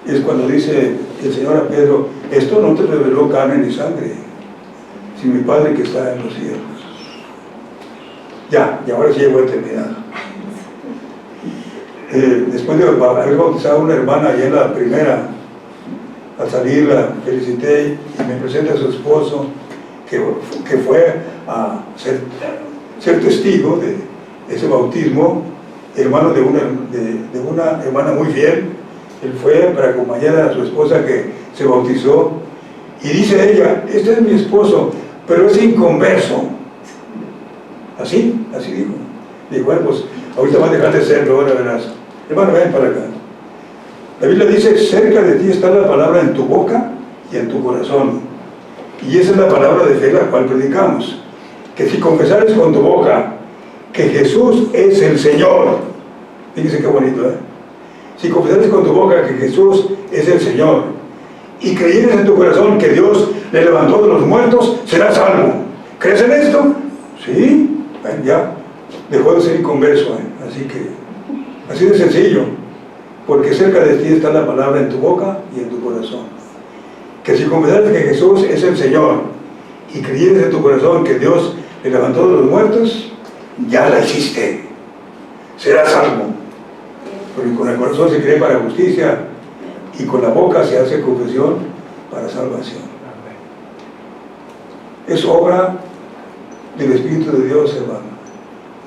es cuando dice el Señor a Pedro, esto no te reveló carne ni sangre, sino mi Padre que está en los cielos. Ya, y ahora sí voy a terminar. Después de haber bautizado a una hermana allá en la primera, al salir la felicité y me presenta a su esposo, que fue a ser testigo de ese bautismo, hermano de una hermana muy fiel. Él fue para acompañar a su esposa que se bautizó, y dice ella, este es mi esposo, pero es inconverso. Así dijo. Dijo, bueno, pues ahorita va a dejar de serlo, ahora verás. Hermano, ven para acá. La Biblia dice, cerca de ti está la palabra en tu boca y en tu corazón. Y esa es la palabra de fe la cual predicamos. Que si confesares con tu boca que Jesús es el Señor, fíjense qué bonito, si confesares con tu boca que Jesús es el Señor y creyeres en tu corazón que Dios le levantó de los muertos, serás salvo. ¿Crees en esto? Sí, ya dejó de ser inconverso, así que así de sencillo, porque cerca de ti está la palabra en tu boca y en tu corazón. Que si confesares que Jesús es el Señor y creyeres en tu corazón que Dios le levantó de los muertos, ya la hiciste, serás salvo. Porque con el corazón se cree para justicia y con la boca se hace confesión para salvación. Es obra del Espíritu de Dios, hermano,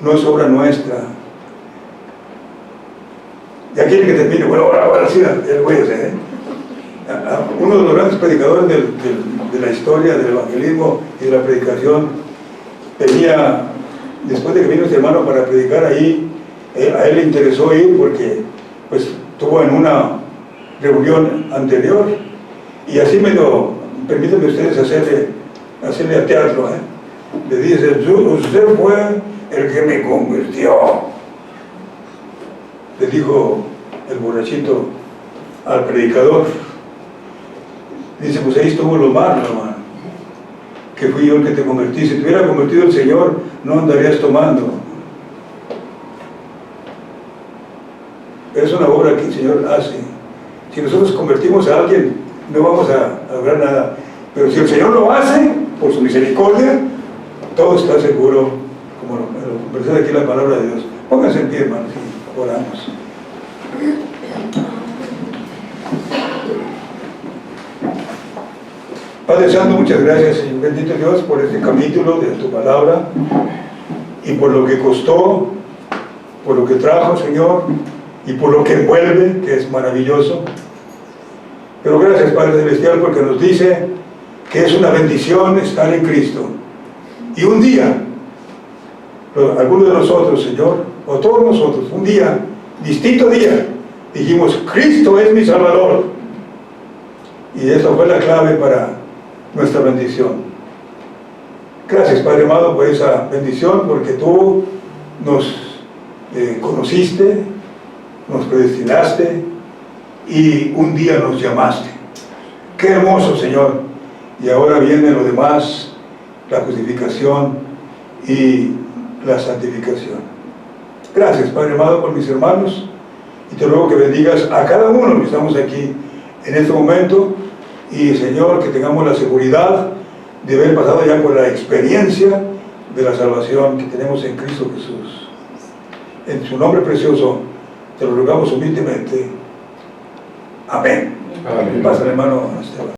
no es obra nuestra. Ya quiere que termine, bueno, ahora sí, ya voy a hacer, uno de los grandes predicadores de la historia del evangelismo y de la predicación, venía, después de que vino este hermano para predicar ahí, a él le interesó ir porque pues estuvo en una reunión anterior, y así permítanme ustedes hacerle a teatro, le dice, usted fue el que me convirtió, le dijo el borrachito al predicador. Dice, pues ahí estuvo lo malo, hermano, que fui yo el que te convertí. Si te hubiera convertido el Señor, no andarías tomando. Es una obra que el Señor hace. Si nosotros convertimos a alguien, no vamos a lograr nada. Pero si el Señor lo hace, por su misericordia, todo está seguro, como lo presenta aquí la palabra de Dios. Pónganse en pie, hermanos, y oramos. Padre Santo, muchas gracias, Señor bendito Dios, por este capítulo de tu palabra y por lo que costó, por lo que trajo, Señor, y por lo que envuelve, que es maravilloso. Pero gracias, Padre Celestial, porque nos dice que es una bendición estar en Cristo. Y un día, algunos de nosotros, Señor, o todos nosotros, un día, distinto día, dijimos, Cristo es mi Salvador. Y esa fue la clave para nuestra bendición. Gracias, Padre amado, por esa bendición, porque tú nos conociste, nos predestinaste y un día nos llamaste. Qué hermoso, Señor. Y ahora viene lo demás, la justificación y la santificación. Gracias, Padre amado, por mis hermanos, y te ruego que bendigas a cada uno que estamos aquí en este momento, y Señor, que tengamos la seguridad de haber pasado ya por la experiencia de la salvación que tenemos en Cristo Jesús. En su nombre precioso te lo rogamos humildemente. Amén. Amén. Pasa, hermano Esteban.